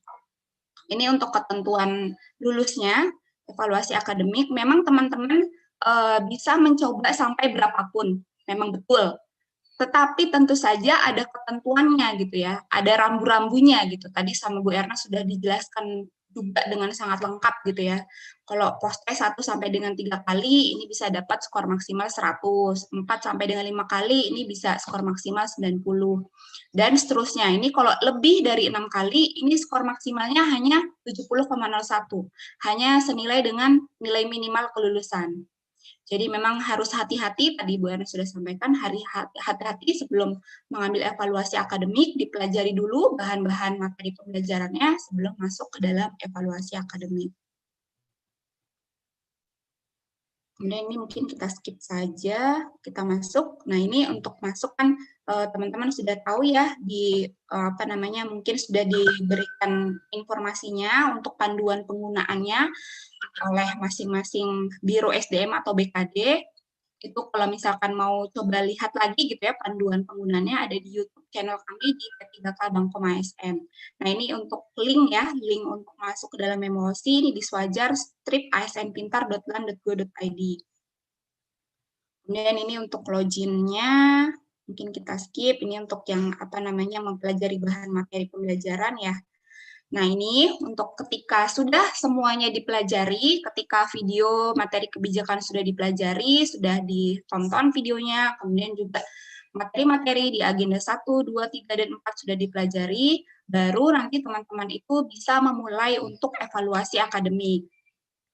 Ini untuk ketentuan lulusnya, evaluasi akademik, memang teman-teman bisa mencoba sampai berapapun, memang betul. Tetapi tentu saja ada ketentuannya gitu ya, ada rambu-rambunya gitu. Tadi sama Bu Erna sudah dijelaskan juga dengan sangat lengkap gitu ya. Kalau post test 1 sampai dengan 3 kali ini bisa dapat skor maksimal 100, 4 sampai dengan 5 kali ini bisa skor maksimal 90. Dan seterusnya. Ini kalau lebih dari 6 kali ini skor maksimalnya hanya 70,01. Hanya senilai dengan nilai minimal kelulusan. Jadi memang harus hati-hati, tadi Bu Erna sudah sampaikan, hati-hati sebelum mengambil evaluasi akademik, dipelajari dulu bahan-bahan materi pembelajarannya sebelum masuk ke dalam evaluasi akademik. Kemudian ini mungkin kita skip saja, kita masuk. Nah ini untuk masuk kan teman-teman sudah tahu ya, mungkin sudah diberikan informasinya untuk panduan penggunaannya oleh masing-masing Biro SDM atau BKD. Itu kalau misalkan mau coba lihat lagi gitu ya, panduan penggunaannya ada di YouTube channel kami di P3K Bangkom ASN. Nah ini untuk link ya, link untuk masuk ke dalam Memosi ini di Swajar strip asnpintar.lan.go.id. Kemudian ini untuk login-nya, mungkin kita skip, ini untuk yang mempelajari bahan materi pembelajaran ya. Nah ini untuk ketika sudah semuanya dipelajari, ketika video materi kebijakan sudah dipelajari, sudah ditonton videonya, kemudian juga materi-materi di agenda 1, 2, 3, dan 4 sudah dipelajari, baru nanti teman-teman itu bisa memulai untuk evaluasi akademik.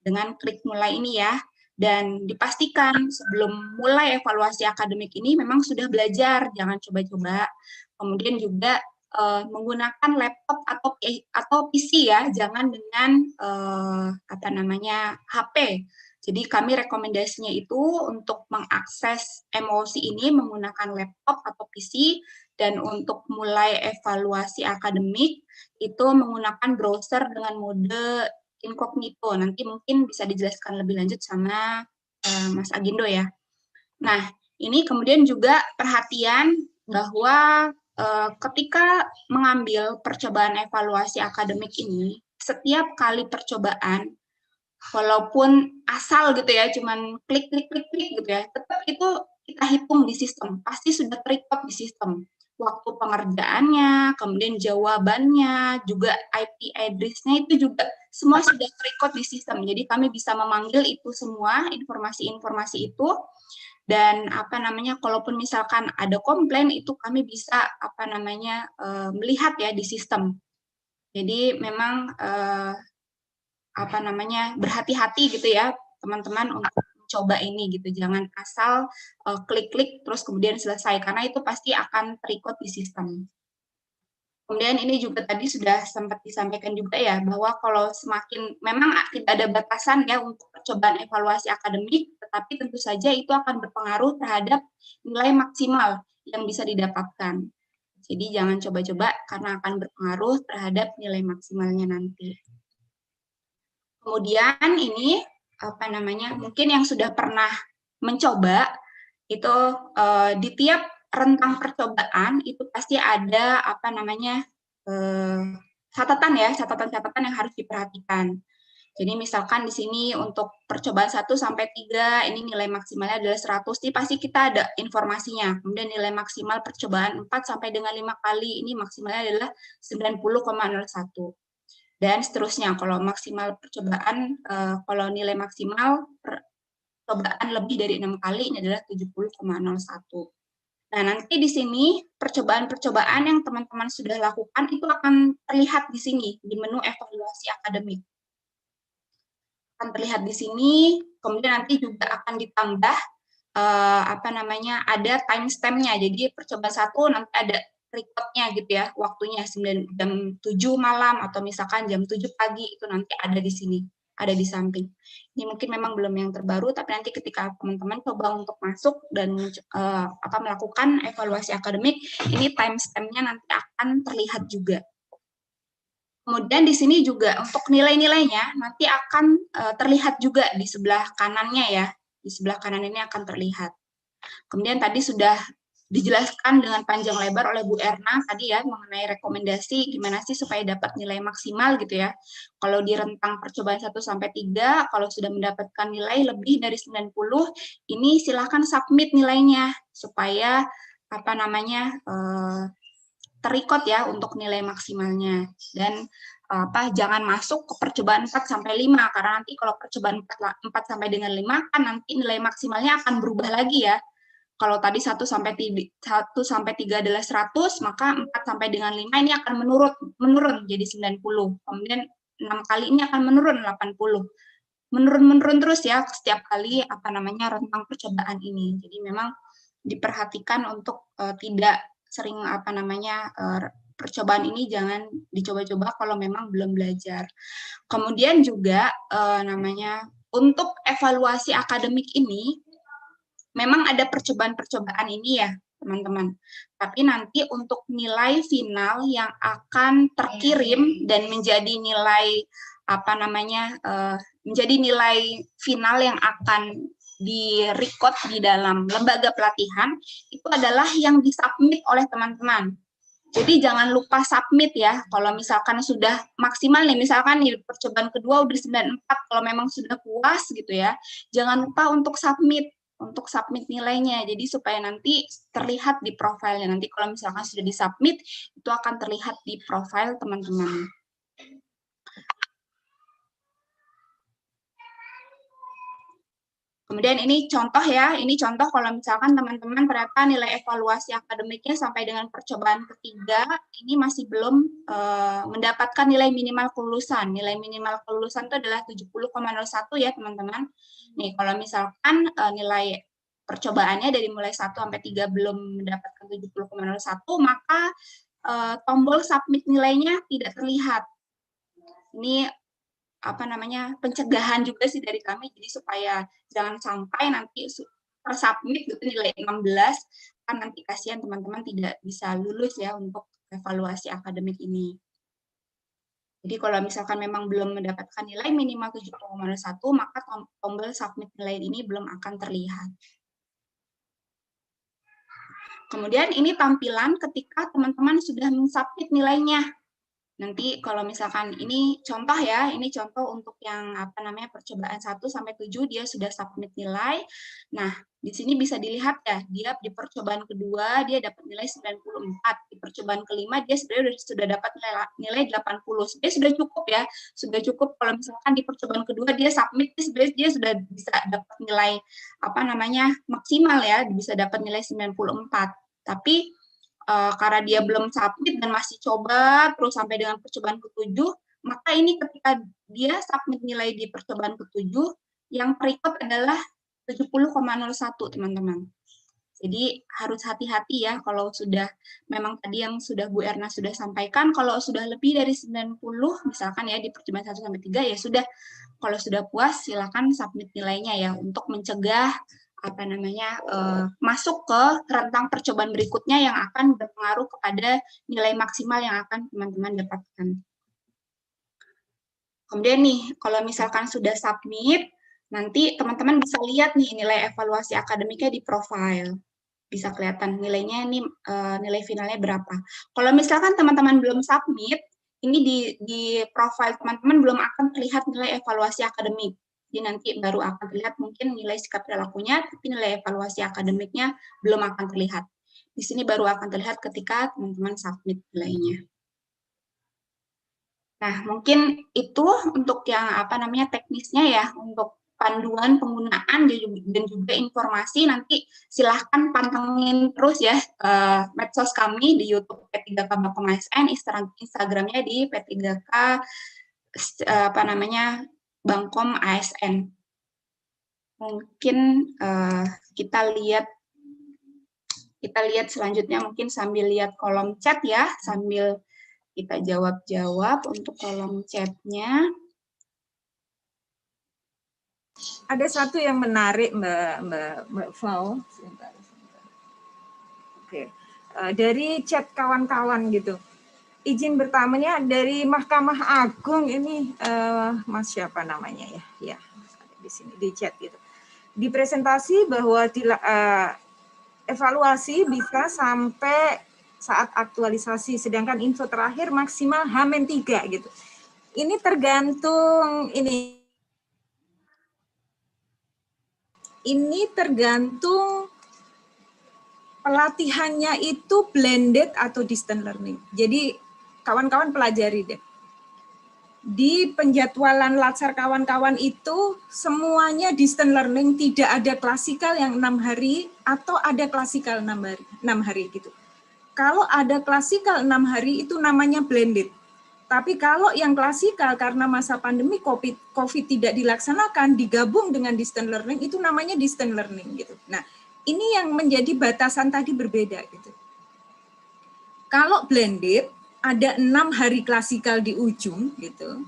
Dengan klik mulai ini ya, dan dipastikan sebelum mulai evaluasi akademik ini memang sudah belajar, jangan coba-coba. Kemudian juga menggunakan laptop atau PC ya, jangan dengan HP. Jadi kami rekomendasinya itu untuk mengakses Emosi ini menggunakan laptop atau PC, dan untuk mulai evaluasi akademik itu menggunakan browser dengan mode incognito. Nanti mungkin bisa dijelaskan lebih lanjut sama Mas Agindo ya. Nah, ini kemudian juga perhatian bahwa ketika mengambil percobaan evaluasi akademik ini, setiap kali percobaan, walaupun asal gitu ya, cuman klik gitu ya, tetap itu kita hitung di sistem, pasti sudah ter-record di sistem. Waktu pengerjaannya, kemudian jawabannya, juga IP address-nya itu juga semua sudah ter-record di sistem. Jadi kami bisa memanggil itu semua, informasi-informasi itu, dan kalaupun misalkan ada komplain itu kami bisa melihat ya di sistem. Jadi memang berhati-hati gitu ya teman-teman untuk mencoba ini gitu, jangan asal klik-klik terus kemudian selesai, karena itu pasti akan ter-record di sistem. Kemudian ini juga tadi sudah sempat disampaikan juga ya, bahwa kalau semakin, memang tidak ada batasan ya untuk percobaan evaluasi akademik, tetapi tentu saja itu akan berpengaruh terhadap nilai maksimal yang bisa didapatkan. Jadi jangan coba-coba karena akan berpengaruh terhadap nilai maksimalnya nanti. Kemudian ini, mungkin yang sudah pernah mencoba, itu di tiap rentang percobaan itu pasti ada catatan-catatan yang harus diperhatikan. Jadi misalkan di sini untuk percobaan 1 sampai 3 ini nilai maksimalnya adalah 100, ini pasti kita ada informasinya. Kemudian nilai maksimal percobaan 4 sampai dengan 5 kali ini maksimalnya adalah 90,01. Dan seterusnya, kalau maksimal percobaan, kalau nilai maksimal percobaan lebih dari 6 kali ini adalah 70,01. Nah, nanti di sini percobaan-percobaan yang teman-teman sudah lakukan itu akan terlihat di sini, di menu evaluasi akademik. Akan terlihat di sini, kemudian nanti juga akan ditambah ada timestamp-nya. Jadi percobaan 1 nanti ada record-nya gitu ya, waktunya jam 7 malam atau misalkan jam 7 pagi, itu nanti ada di sini, ada di samping. Ini mungkin memang belum yang terbaru, tapi nanti ketika teman-teman coba untuk masuk dan melakukan evaluasi akademik, ini timestamp-nya nanti akan terlihat juga. Kemudian di sini juga untuk nilai-nilainya nanti akan terlihat juga di sebelah kanannya ya. Di sebelah kanan ini akan terlihat. Kemudian tadi sudah dijelaskan dengan panjang lebar oleh Bu Erna tadi ya mengenai rekomendasi gimana sih supaya dapat nilai maksimal gitu ya. Kalau di rentang percobaan 1 sampai 3, kalau sudah mendapatkan nilai lebih dari 90, ini silahkan submit nilainya supaya apa namanya terikot ya untuk nilai maksimalnya. Dan jangan masuk ke percobaan 4 sampai 5 karena nanti kalau percobaan 4 sampai dengan 5 kan nanti nilai maksimalnya akan berubah lagi ya. Kalau tadi 1 sampai 3 adalah 100, maka 4 sampai dengan 5 ini akan menurun jadi 90. Kemudian 6 kali ini akan menurun 80. Menurun terus ya setiap kali rentang percobaan ini. Jadi memang diperhatikan untuk tidak sering percobaan ini jangan dicoba-coba kalau memang belum belajar. Kemudian juga untuk evaluasi akademik ini memang ada percobaan-percobaan ini ya, teman-teman. Tapi nanti untuk nilai final yang akan terkirim dan menjadi nilai menjadi nilai final yang akan di-record di dalam lembaga pelatihan itu adalah yang disubmit oleh teman-teman. Jadi jangan lupa submit ya. Kalau misalkan sudah maksimal nih, misalkan di percobaan kedua udah 94, kalau memang sudah puas gitu ya, jangan lupa untuk submit nilainya. Jadi supaya nanti terlihat di profilnya. Nanti kalau misalkan sudah disubmit, itu akan terlihat di profil teman-teman. Kemudian ini contoh ya, ini contoh kalau misalkan teman-teman ternyata nilai evaluasi akademiknya sampai dengan percobaan ketiga, ini masih belum mendapatkan nilai minimal kelulusan. Nilai minimal kelulusan itu adalah 70,01 ya teman-teman. Nih kalau misalkan nilai percobaannya dari mulai 1 sampai 3 belum mendapatkan 70,01, maka tombol submit nilainya tidak terlihat. Ini pencegahan juga sih dari kami, jadi supaya jangan sampai nanti tersubmit gitu nilai 16, kan nanti kasihan teman-teman tidak bisa lulus ya untuk evaluasi akademik ini. Jadi kalau misalkan memang belum mendapatkan nilai minimal 70,01, maka tombol submit nilai ini belum akan terlihat. Kemudian ini tampilan ketika teman-teman sudah mensubmit nilainya. Nanti kalau misalkan ini contoh ya, ini contoh untuk yang percobaan 1 sampai 7 dia sudah submit nilai. Nah, di sini bisa dilihat ya, dia di percobaan kedua dia dapat nilai 94, di percobaan kelima dia sebenarnya sudah dapat nilai 80. Sebenarnya sudah cukup ya, sudah cukup kalau misalkan di percobaan kedua dia submit, sebenarnya dia sudah bisa dapat nilai maksimal ya, bisa dapat nilai 94. Tapi karena dia belum submit dan masih coba terus sampai dengan percobaan ke-7, maka ini ketika dia submit nilai di percobaan ke-7, yang terikot adalah 70,01 teman-teman. Jadi harus hati-hati ya kalau sudah memang tadi yang sudah Bu Erna sudah sampaikan, kalau sudah lebih dari 90 misalkan ya di percobaan 1 sampai 3 ya sudah, kalau sudah puas silakan submit nilainya ya untuk mencegah masuk ke rentang percobaan berikutnya yang akan berpengaruh kepada nilai maksimal yang akan teman-teman dapatkan. Kemudian nih, kalau misalkan sudah submit, nanti teman-teman bisa lihat nih nilai evaluasi akademiknya di profile. Bisa kelihatan nilainya ini nilai finalnya berapa. Kalau misalkan teman-teman belum submit, ini di profile teman-teman belum akan terlihat nilai evaluasi akademik. Jadi nanti baru akan terlihat mungkin nilai sikap perilakunya, tapi nilai evaluasi akademiknya belum akan terlihat. Di sini baru akan terlihat ketika teman-teman submit nilainya. Nah, mungkin itu untuk yang teknisnya ya, untuk panduan penggunaan dan juga informasi. Nanti silahkan pantengin terus ya medsos kami di YouTube P3K Bangkom ASN, Instagramnya di P3K Bangkom ASN. Mungkin kita lihat selanjutnya mungkin sambil lihat kolom chat ya, sambil kita jawab-jawab untuk kolom chatnya. Ada satu yang menarik Mbak Fau. Oke. Dari chat kawan-kawan gitu. izin bertanya dari Mahkamah Agung ini, Mas siapa namanya ya? Ya, di sini di chat gitu. Di presentasi bahwa evaluasi bisa sampai saat aktualisasi, sedangkan info terakhir maksimal H-3 gitu. Ini tergantung ini tergantung pelatihannya itu blended atau distance learning. Jadi kawan-kawan pelajari deh. Di penjadwalan Latsar kawan-kawan itu semuanya distance learning, tidak ada klasikal yang 6 hari atau ada klasikal 6 hari gitu. Kalau ada klasikal 6 hari itu namanya blended. Tapi kalau yang klasikal karena masa pandemi COVID tidak dilaksanakan, digabung dengan distance learning, itu namanya distance learning gitu. Nah, ini yang menjadi batasan tadi berbeda gitu. Kalau blended, ada 6 hari klasikal di ujung gitu.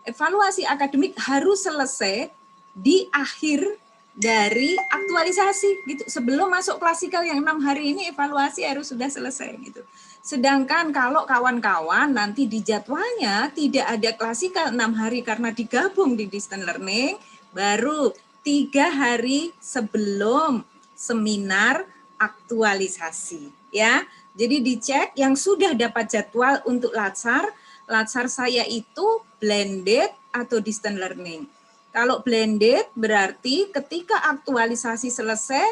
Evaluasi akademik harus selesai di akhir dari aktualisasi gitu. Sebelum masuk klasikal yang 6 hari ini, evaluasi harus sudah selesai gitu. Sedangkan kalau kawan-kawan nanti di jadwalnya tidak ada klasikal 6 hari karena digabung di distance learning, baru 3 hari sebelum seminar aktualisasi ya. Jadi dicek yang sudah dapat jadwal untuk Latsar saya itu blended atau distance learning. Kalau blended berarti ketika aktualisasi selesai,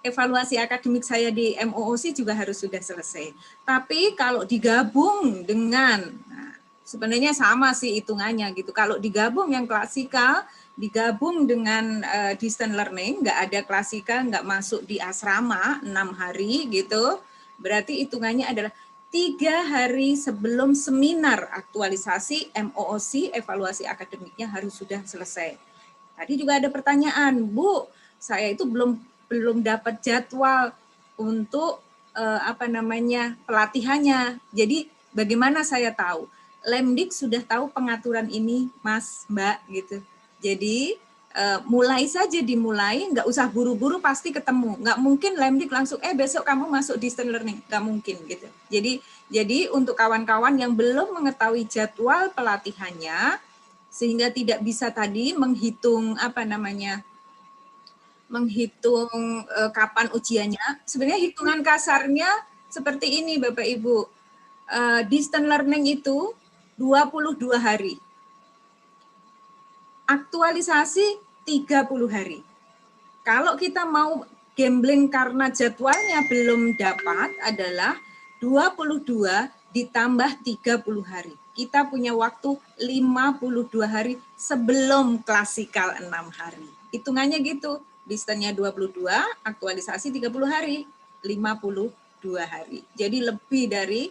evaluasi akademik saya di MOOC juga harus sudah selesai. Tapi kalau digabung dengan, nah, sebenarnya sama sih hitungannya gitu. Kalau digabung yang klasikal, digabung dengan distance learning, nggak ada klasikal, nggak masuk di asrama 6 hari gitu, berarti hitungannya adalah 3 hari sebelum seminar aktualisasi MOOC, evaluasi akademiknya harus sudah selesai. Tadi juga ada pertanyaan, Bu, saya itu belum dapat jadwal untuk pelatihannya. Jadi bagaimana saya tahu? Lemdik sudah tahu pengaturan ini, Mas, Mbak, gitu. Jadi mulai saja dimulai, nggak usah buru-buru pasti ketemu. Nggak mungkin Lemdik langsung, besok kamu masuk distance learning. Nggak mungkin gitu. Jadi untuk kawan-kawan yang belum mengetahui jadwal pelatihannya, sehingga tidak bisa tadi menghitung kapan ujiannya. Sebenarnya hitungan kasarnya seperti ini Bapak Ibu. Distance learning itu 22 hari. Aktualisasi 30 hari. Kalau kita mau gambling karena jadwalnya belum dapat adalah 22 ditambah 30 hari. Kita punya waktu 52 hari sebelum klasikal 6 hari. Hitungannya gitu. Distance-nya 22, aktualisasi 30 hari, 52 hari. Jadi lebih dari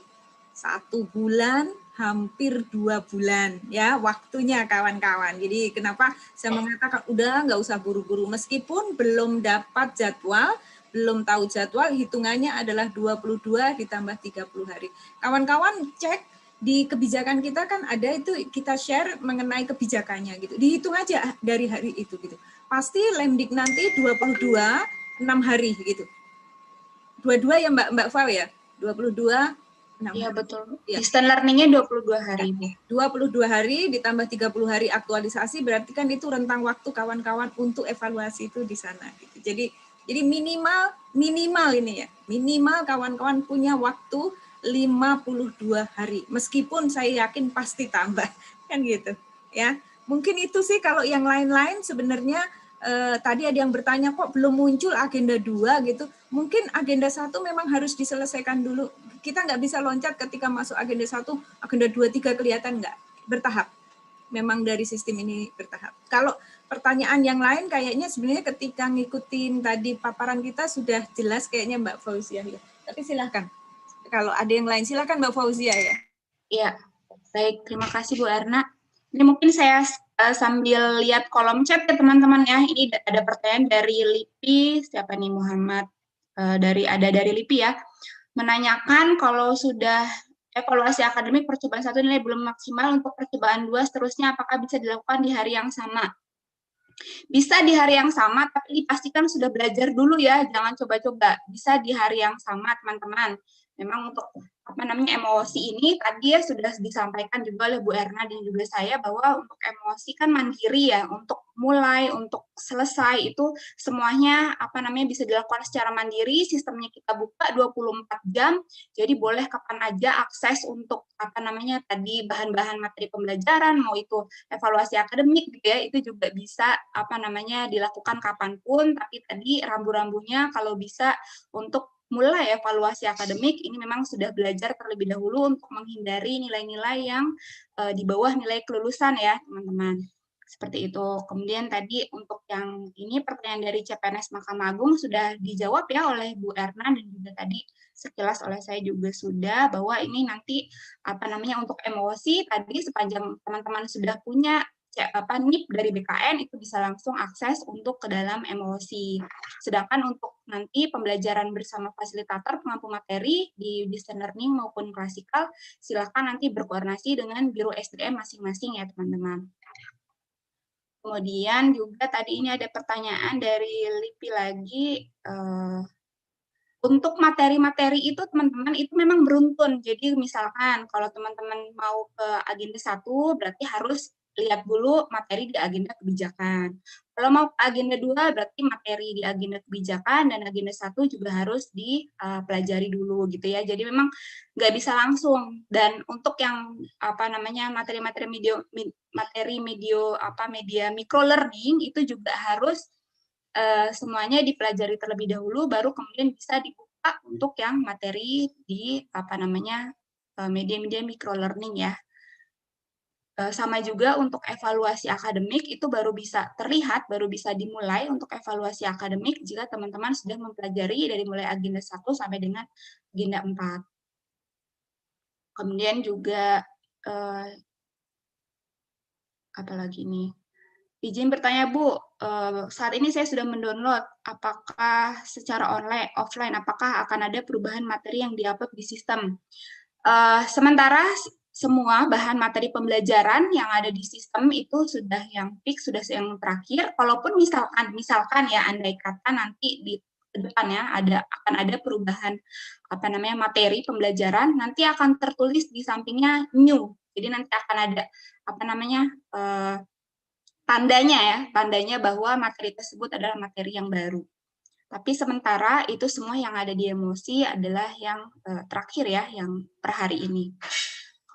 1 bulan, hampir 2 bulan ya waktunya kawan-kawan. Jadi kenapa saya mengatakan udah nggak usah buru-buru, meskipun belum dapat jadwal, belum tahu jadwal, hitungannya adalah 22 ditambah 30 hari. Kawan-kawan cek di kebijakan kita kan ada itu, kita share mengenai kebijakannya gitu. Dihitung aja dari hari itu gitu. Pasti Lemdik nanti 22 6 hari gitu. 22 ya Mbak Fau ya? 22 Iya betul. Ya. Distance learning-nya 22 hari. 22 hari ditambah 30 hari aktualisasi, berarti kan itu rentang waktu kawan-kawan untuk evaluasi itu di sana gitu. Jadi minimal ini ya. Minimal kawan-kawan punya waktu 52 hari. Meskipun saya yakin pasti tambah kan gitu ya. Mungkin itu sih. Kalau yang lain-lain sebenarnya tadi ada yang bertanya kok belum muncul agenda 2 gitu. Mungkin agenda 1 memang harus diselesaikan dulu. Kita nggak bisa loncat ketika masuk agenda 1, agenda 2, 3 kelihatan nggak. Bertahap. Memang dari sistem ini bertahap. Kalau pertanyaan yang lain kayaknya sebenarnya ketika ngikutin tadi paparan kita sudah jelas kayaknya Mbak Fauzia ya. Tapi silahkan. Kalau ada yang lain silahkan Mbak Fauzia ya. Iya, baik. Terima kasih Bu Erna. Ini mungkin saya sambil lihat kolom chat ya teman-teman ya. Ini ada pertanyaan dari LIPI, siapa nih Muhammad, dari LIPI ya. Menanyakan kalau sudah evaluasi akademik percobaan 1 nilai belum maksimal, untuk percobaan 2 seterusnya apakah bisa dilakukan di hari yang sama? Bisa di hari yang sama, tapi dipastikan sudah belajar dulu ya, jangan coba-coba. Bisa di hari yang sama teman-teman. Memang untuk emosi ini tadi ya sudah disampaikan juga oleh Bu Erna dan juga saya bahwa untuk emosi kan mandiri ya, untuk mulai, untuk selesai itu semuanya bisa dilakukan secara mandiri, sistemnya kita buka 24 jam, jadi boleh kapan aja akses untuk tadi bahan-bahan materi pembelajaran, mau itu evaluasi akademik gitu ya, itu juga bisa dilakukan kapanpun, tapi tadi rambu-rambunya kalau bisa untuk mulai evaluasi akademik, ini memang sudah belajar terlebih dahulu untuk menghindari nilai-nilai yang di bawah nilai kelulusan ya, teman-teman. Seperti itu. Kemudian tadi untuk yang ini pertanyaan dari CPNS Mahkamah Agung sudah dijawab ya oleh Bu Erna dan juga tadi sekilas oleh saya juga sudah, bahwa ini nanti untuk emosi tadi sepanjang teman-teman sudah punya NIP dari BKN itu bisa langsung akses untuk ke dalam emosi. Sedangkan untuk nanti pembelajaran bersama fasilitator pengampu materi di distance learning maupun klasikal, silakan nanti berkoordinasi dengan Biro SDM masing-masing ya teman-teman. Kemudian juga tadi ini ada pertanyaan dari Lipi lagi, untuk materi-materi itu teman-teman itu memang beruntun. Jadi misalkan kalau teman-teman mau ke agenda 1 berarti harus lihat dulu materi di agenda kebijakan. Kalau mau ke agenda 2 berarti materi di agenda kebijakan dan agenda 1 juga harus dipelajari dulu gitu ya. Jadi memang nggak bisa langsung. Dan untuk yang materi-materi media micro learning itu juga harus semuanya dipelajari terlebih dahulu, baru kemudian bisa dibuka untuk yang materi di media-media micro learning ya. Sama juga untuk evaluasi akademik itu baru bisa terlihat, baru bisa dimulai untuk evaluasi akademik jika teman-teman sudah mempelajari dari mulai agenda 1 sampai dengan agenda 4. Kemudian juga apalagi nih? Izin bertanya Bu, saat ini saya sudah mendownload, apakah secara online, offline, apakah akan ada perubahan materi yang di-upload di sistem? Sementara semua bahan materi pembelajaran yang ada di sistem itu sudah yang fix, sudah yang terakhir, walaupun misalkan ya, andai kata nanti di depannya akan ada perubahan materi pembelajaran, nanti akan tertulis di sampingnya new, jadi nanti akan ada tandanya bahwa materi tersebut adalah materi yang baru. Tapi sementara itu semua yang ada di emosi adalah yang terakhir ya, yang per hari ini.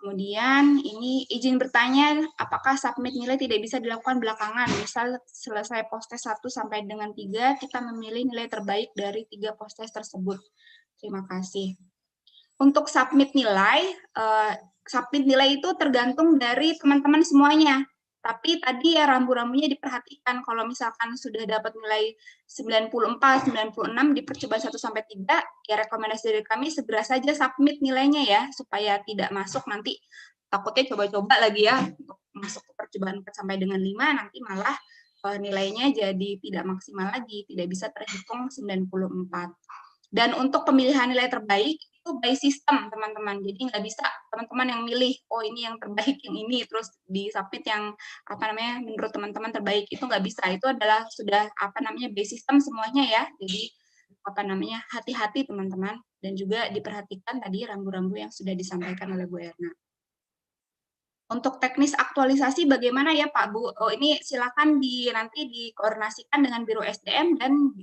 Kemudian ini izin bertanya, apakah submit nilai tidak bisa dilakukan belakangan? Misal selesai post-test 1 sampai dengan 3, kita memilih nilai terbaik dari 3 post-test tersebut. Terima kasih. Untuk submit nilai itu tergantung dari teman-teman semuanya. Tapi tadi ya rambu-rambunya diperhatikan, kalau misalkan sudah dapat nilai 94, 96 di percobaan 1 sampai 3, ya rekomendasi dari kami segera saja submit nilainya ya, supaya tidak masuk nanti takutnya coba-coba lagi ya untuk masuk ke percobaan 4 sampai dengan 5, nanti malah nilainya jadi tidak maksimal lagi, tidak bisa terhitung 94. Dan untuk pemilihan nilai terbaik itu by system teman-teman, jadi nggak bisa teman-teman yang milih, oh ini yang terbaik yang ini, terus di submit yang menurut teman-teman terbaik, itu nggak bisa, itu adalah sudah by system semuanya ya, jadi hati-hati teman-teman, dan juga diperhatikan tadi rambu-rambu yang sudah disampaikan oleh Bu Erna. Untuk teknis aktualisasi bagaimana ya Pak Bu? Oh ini silakan nanti dikoordinasikan dengan Biro SDM dan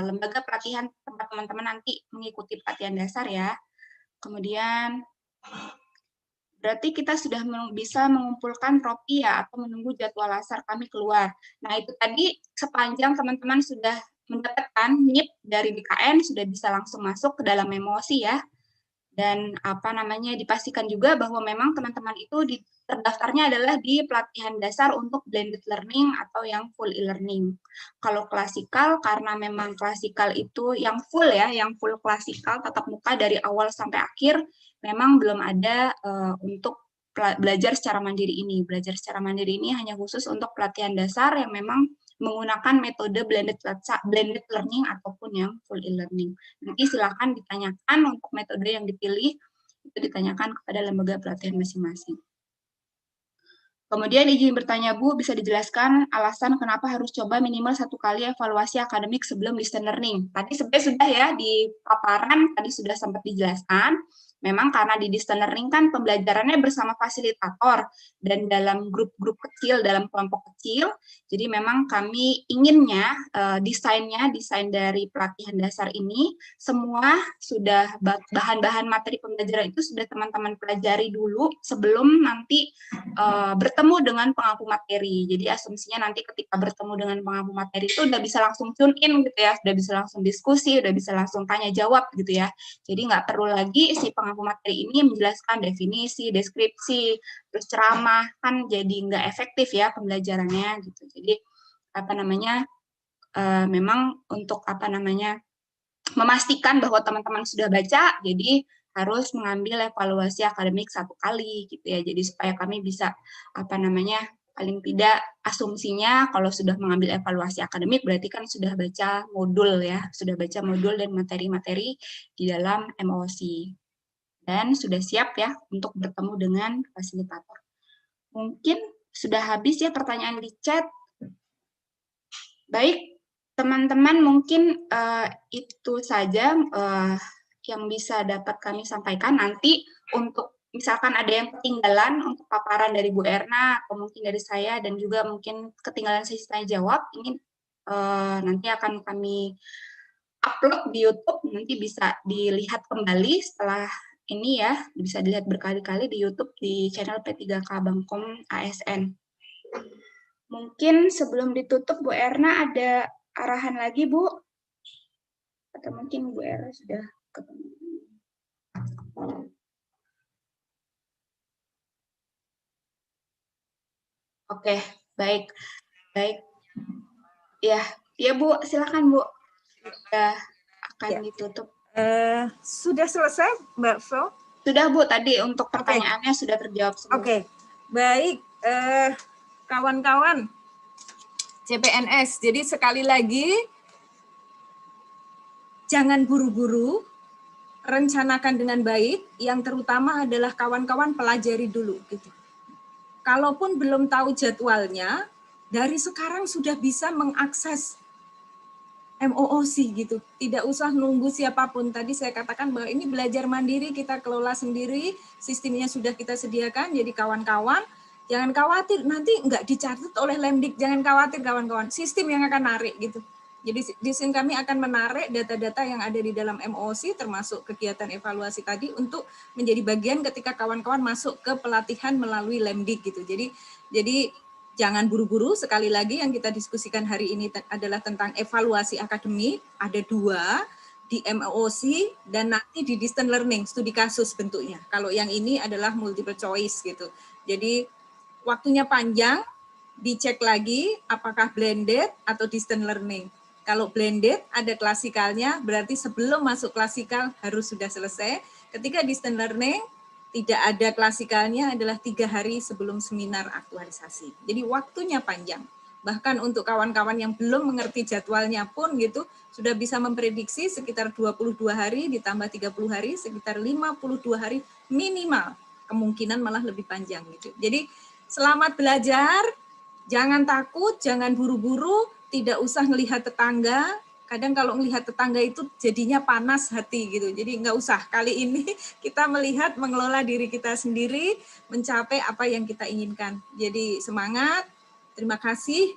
lembaga pelatihan tempat teman-teman nanti mengikuti pelatihan dasar ya. Kemudian berarti kita sudah bisa mengumpulkan tropi ya, atau menunggu jadwal lasar kami keluar. Nah itu tadi sepanjang teman-teman sudah mendapatkan NIP dari BKN, sudah bisa langsung masuk ke dalam emosi ya. Dan dipastikan juga bahwa memang teman-teman itu terdaftarnya adalah di pelatihan dasar untuk blended learning atau yang full e-learning. Kalau klasikal, karena memang klasikal itu yang full ya, yang full klasikal tatap muka dari awal sampai akhir, memang belum ada untuk belajar secara mandiri ini. Belajar secara mandiri ini hanya khusus untuk pelatihan dasar yang memang menggunakan metode blended learning ataupun yang full e-learning. Nanti silakan ditanyakan untuk metode yang dipilih, itu ditanyakan kepada lembaga pelatihan masing-masing. Kemudian izin bertanya Bu, bisa dijelaskan alasan kenapa harus coba minimal 1 kali evaluasi akademik sebelum distance learning? Tadi sebenarnya sudah ya di paparan, tadi sudah sempat dijelaskan. memang karena di distance learning kan pembelajarannya bersama fasilitator dan dalam grup-grup kecil, dalam kelompok kecil. Jadi memang kami inginnya desain dari pelatihan dasar ini semua sudah bahan-bahan materi pembelajaran itu sudah teman-teman pelajari dulu sebelum nanti bertemu dengan pengampu materi. Jadi asumsinya nanti ketika bertemu dengan pengampu materi itu udah bisa langsung tune in gitu ya, udah bisa langsung diskusi, udah bisa langsung tanya jawab gitu ya. Jadi nggak perlu lagi si pengampu materi ini menjelaskan definisi, deskripsi, terus ceramah, kan jadi nggak efektif ya pembelajarannya gitu. Jadi memang untuk memastikan bahwa teman-teman sudah baca, jadi harus mengambil evaluasi akademik 1 kali gitu ya. Jadi supaya kami bisa paling tidak asumsinya kalau sudah mengambil evaluasi akademik berarti kan sudah baca modul ya, sudah baca modul dan materi-materi di dalam MOOC. Dan sudah siap ya untuk bertemu dengan fasilitator. Mungkin sudah habis ya pertanyaan di chat. Baik, teman-teman mungkin itu saja yang bisa dapat kami sampaikan. Nanti untuk misalkan ada yang ketinggalan untuk paparan dari Bu Erna atau mungkin dari saya dan juga mungkin ketinggalan sesi tanya jawab, ini nanti akan kami upload di YouTube, nanti bisa dilihat kembali setelah ini ya, bisa dilihat berkali-kali di YouTube di channel P3K Bangkom ASN. Mungkin sebelum ditutup Bu Erna ada arahan lagi Bu? Atau mungkin Bu Erna sudah ketemu? Oke, baik. Ya Bu, silakan Bu. Sudah akan ditutup. Sudah selesai Mbak Flo? Sudah Bu, tadi untuk pertanyaannya sudah terjawab semua. Oke, baik. Kawan-kawan CPNS, jadi sekali lagi jangan buru-buru, rencanakan dengan baik, yang terutama adalah kawan-kawan pelajari dulu gitu. Kalaupun belum tahu jadwalnya, dari sekarang sudah bisa mengakses MOOC gitu. Tidak usah nunggu siapapun. Tadi saya katakan bahwa ini belajar mandiri, kita kelola sendiri, sistemnya sudah kita sediakan, jadi kawan-kawan jangan khawatir nanti nggak dicatat oleh Lemdik, jangan khawatir kawan-kawan, sistem yang akan narik gitu. Jadi di sini kami akan menarik data-data yang ada di dalam MOOC termasuk kegiatan evaluasi tadi untuk menjadi bagian ketika kawan-kawan masuk ke pelatihan melalui Lemdik gitu. Jadi jangan buru-buru, sekali lagi yang kita diskusikan hari ini adalah tentang evaluasi akademik, ada 2 di MOOC dan nanti di distance learning, studi kasus bentuknya. Kalau yang ini adalah multiple choice gitu. Jadi waktunya panjang, dicek lagi apakah blended atau distance learning. Kalau blended ada klasikalnya, berarti sebelum masuk klasikal harus sudah selesai. Ketika distance learning tidak ada klasikalnya adalah 3 hari sebelum seminar aktualisasi. Jadi waktunya panjang. Bahkan untuk kawan-kawan yang belum mengerti jadwalnya pun gitu, sudah bisa memprediksi sekitar 22 hari ditambah 30 hari, sekitar 52 hari minimal. Kemungkinan malah lebih panjang gitu. Jadi selamat belajar, jangan takut, jangan buru-buru, tidak usah melihat tetangga. Kadang kalau melihat tetangga itu jadinya panas hati gitu. Jadi nggak usah. Kali ini kita melihat mengelola diri kita sendiri, mencapai apa yang kita inginkan. Jadi semangat. Terima kasih.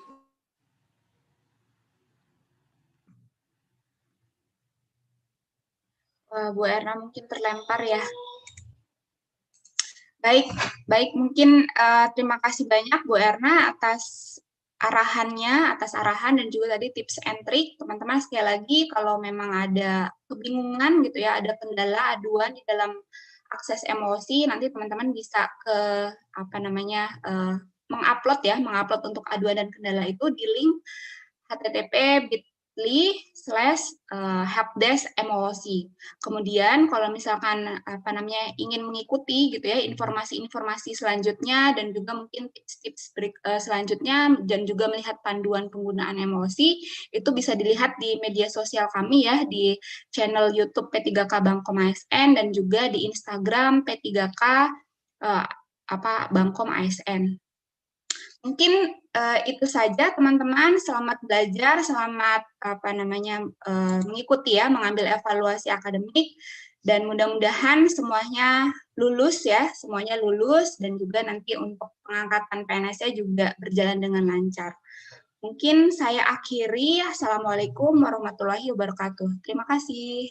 Bu Erna mungkin terlempar ya. Baik mungkin terima kasih banyak Bu Erna atas arahan dan juga tadi tips and trick. Teman-teman sekali lagi kalau memang ada kebingungan gitu ya, ada kendala aduan di dalam akses MOOC, nanti teman-teman bisa ke mengupload untuk aduan dan kendala itu di link http://helpdesk MOOC. Kemudian kalau misalkan ingin mengikuti gitu ya informasi-informasi selanjutnya dan juga mungkin tips-tips selanjutnya dan juga melihat panduan penggunaan MOOC itu bisa dilihat di media sosial kami ya, di channel YouTube P3K Bangkom ASN dan juga di Instagram P3K Bangkom ASN. Mungkin itu saja teman-teman, selamat belajar, selamat mengikuti ya, mengambil evaluasi akademik, Dan mudah-mudahan semuanya lulus ya, semuanya lulus, dan juga nanti untuk pengangkatan PNS-nya juga berjalan dengan lancar. Mungkin saya akhiri. Assalamualaikum warahmatullahi wabarakatuh. Terima kasih.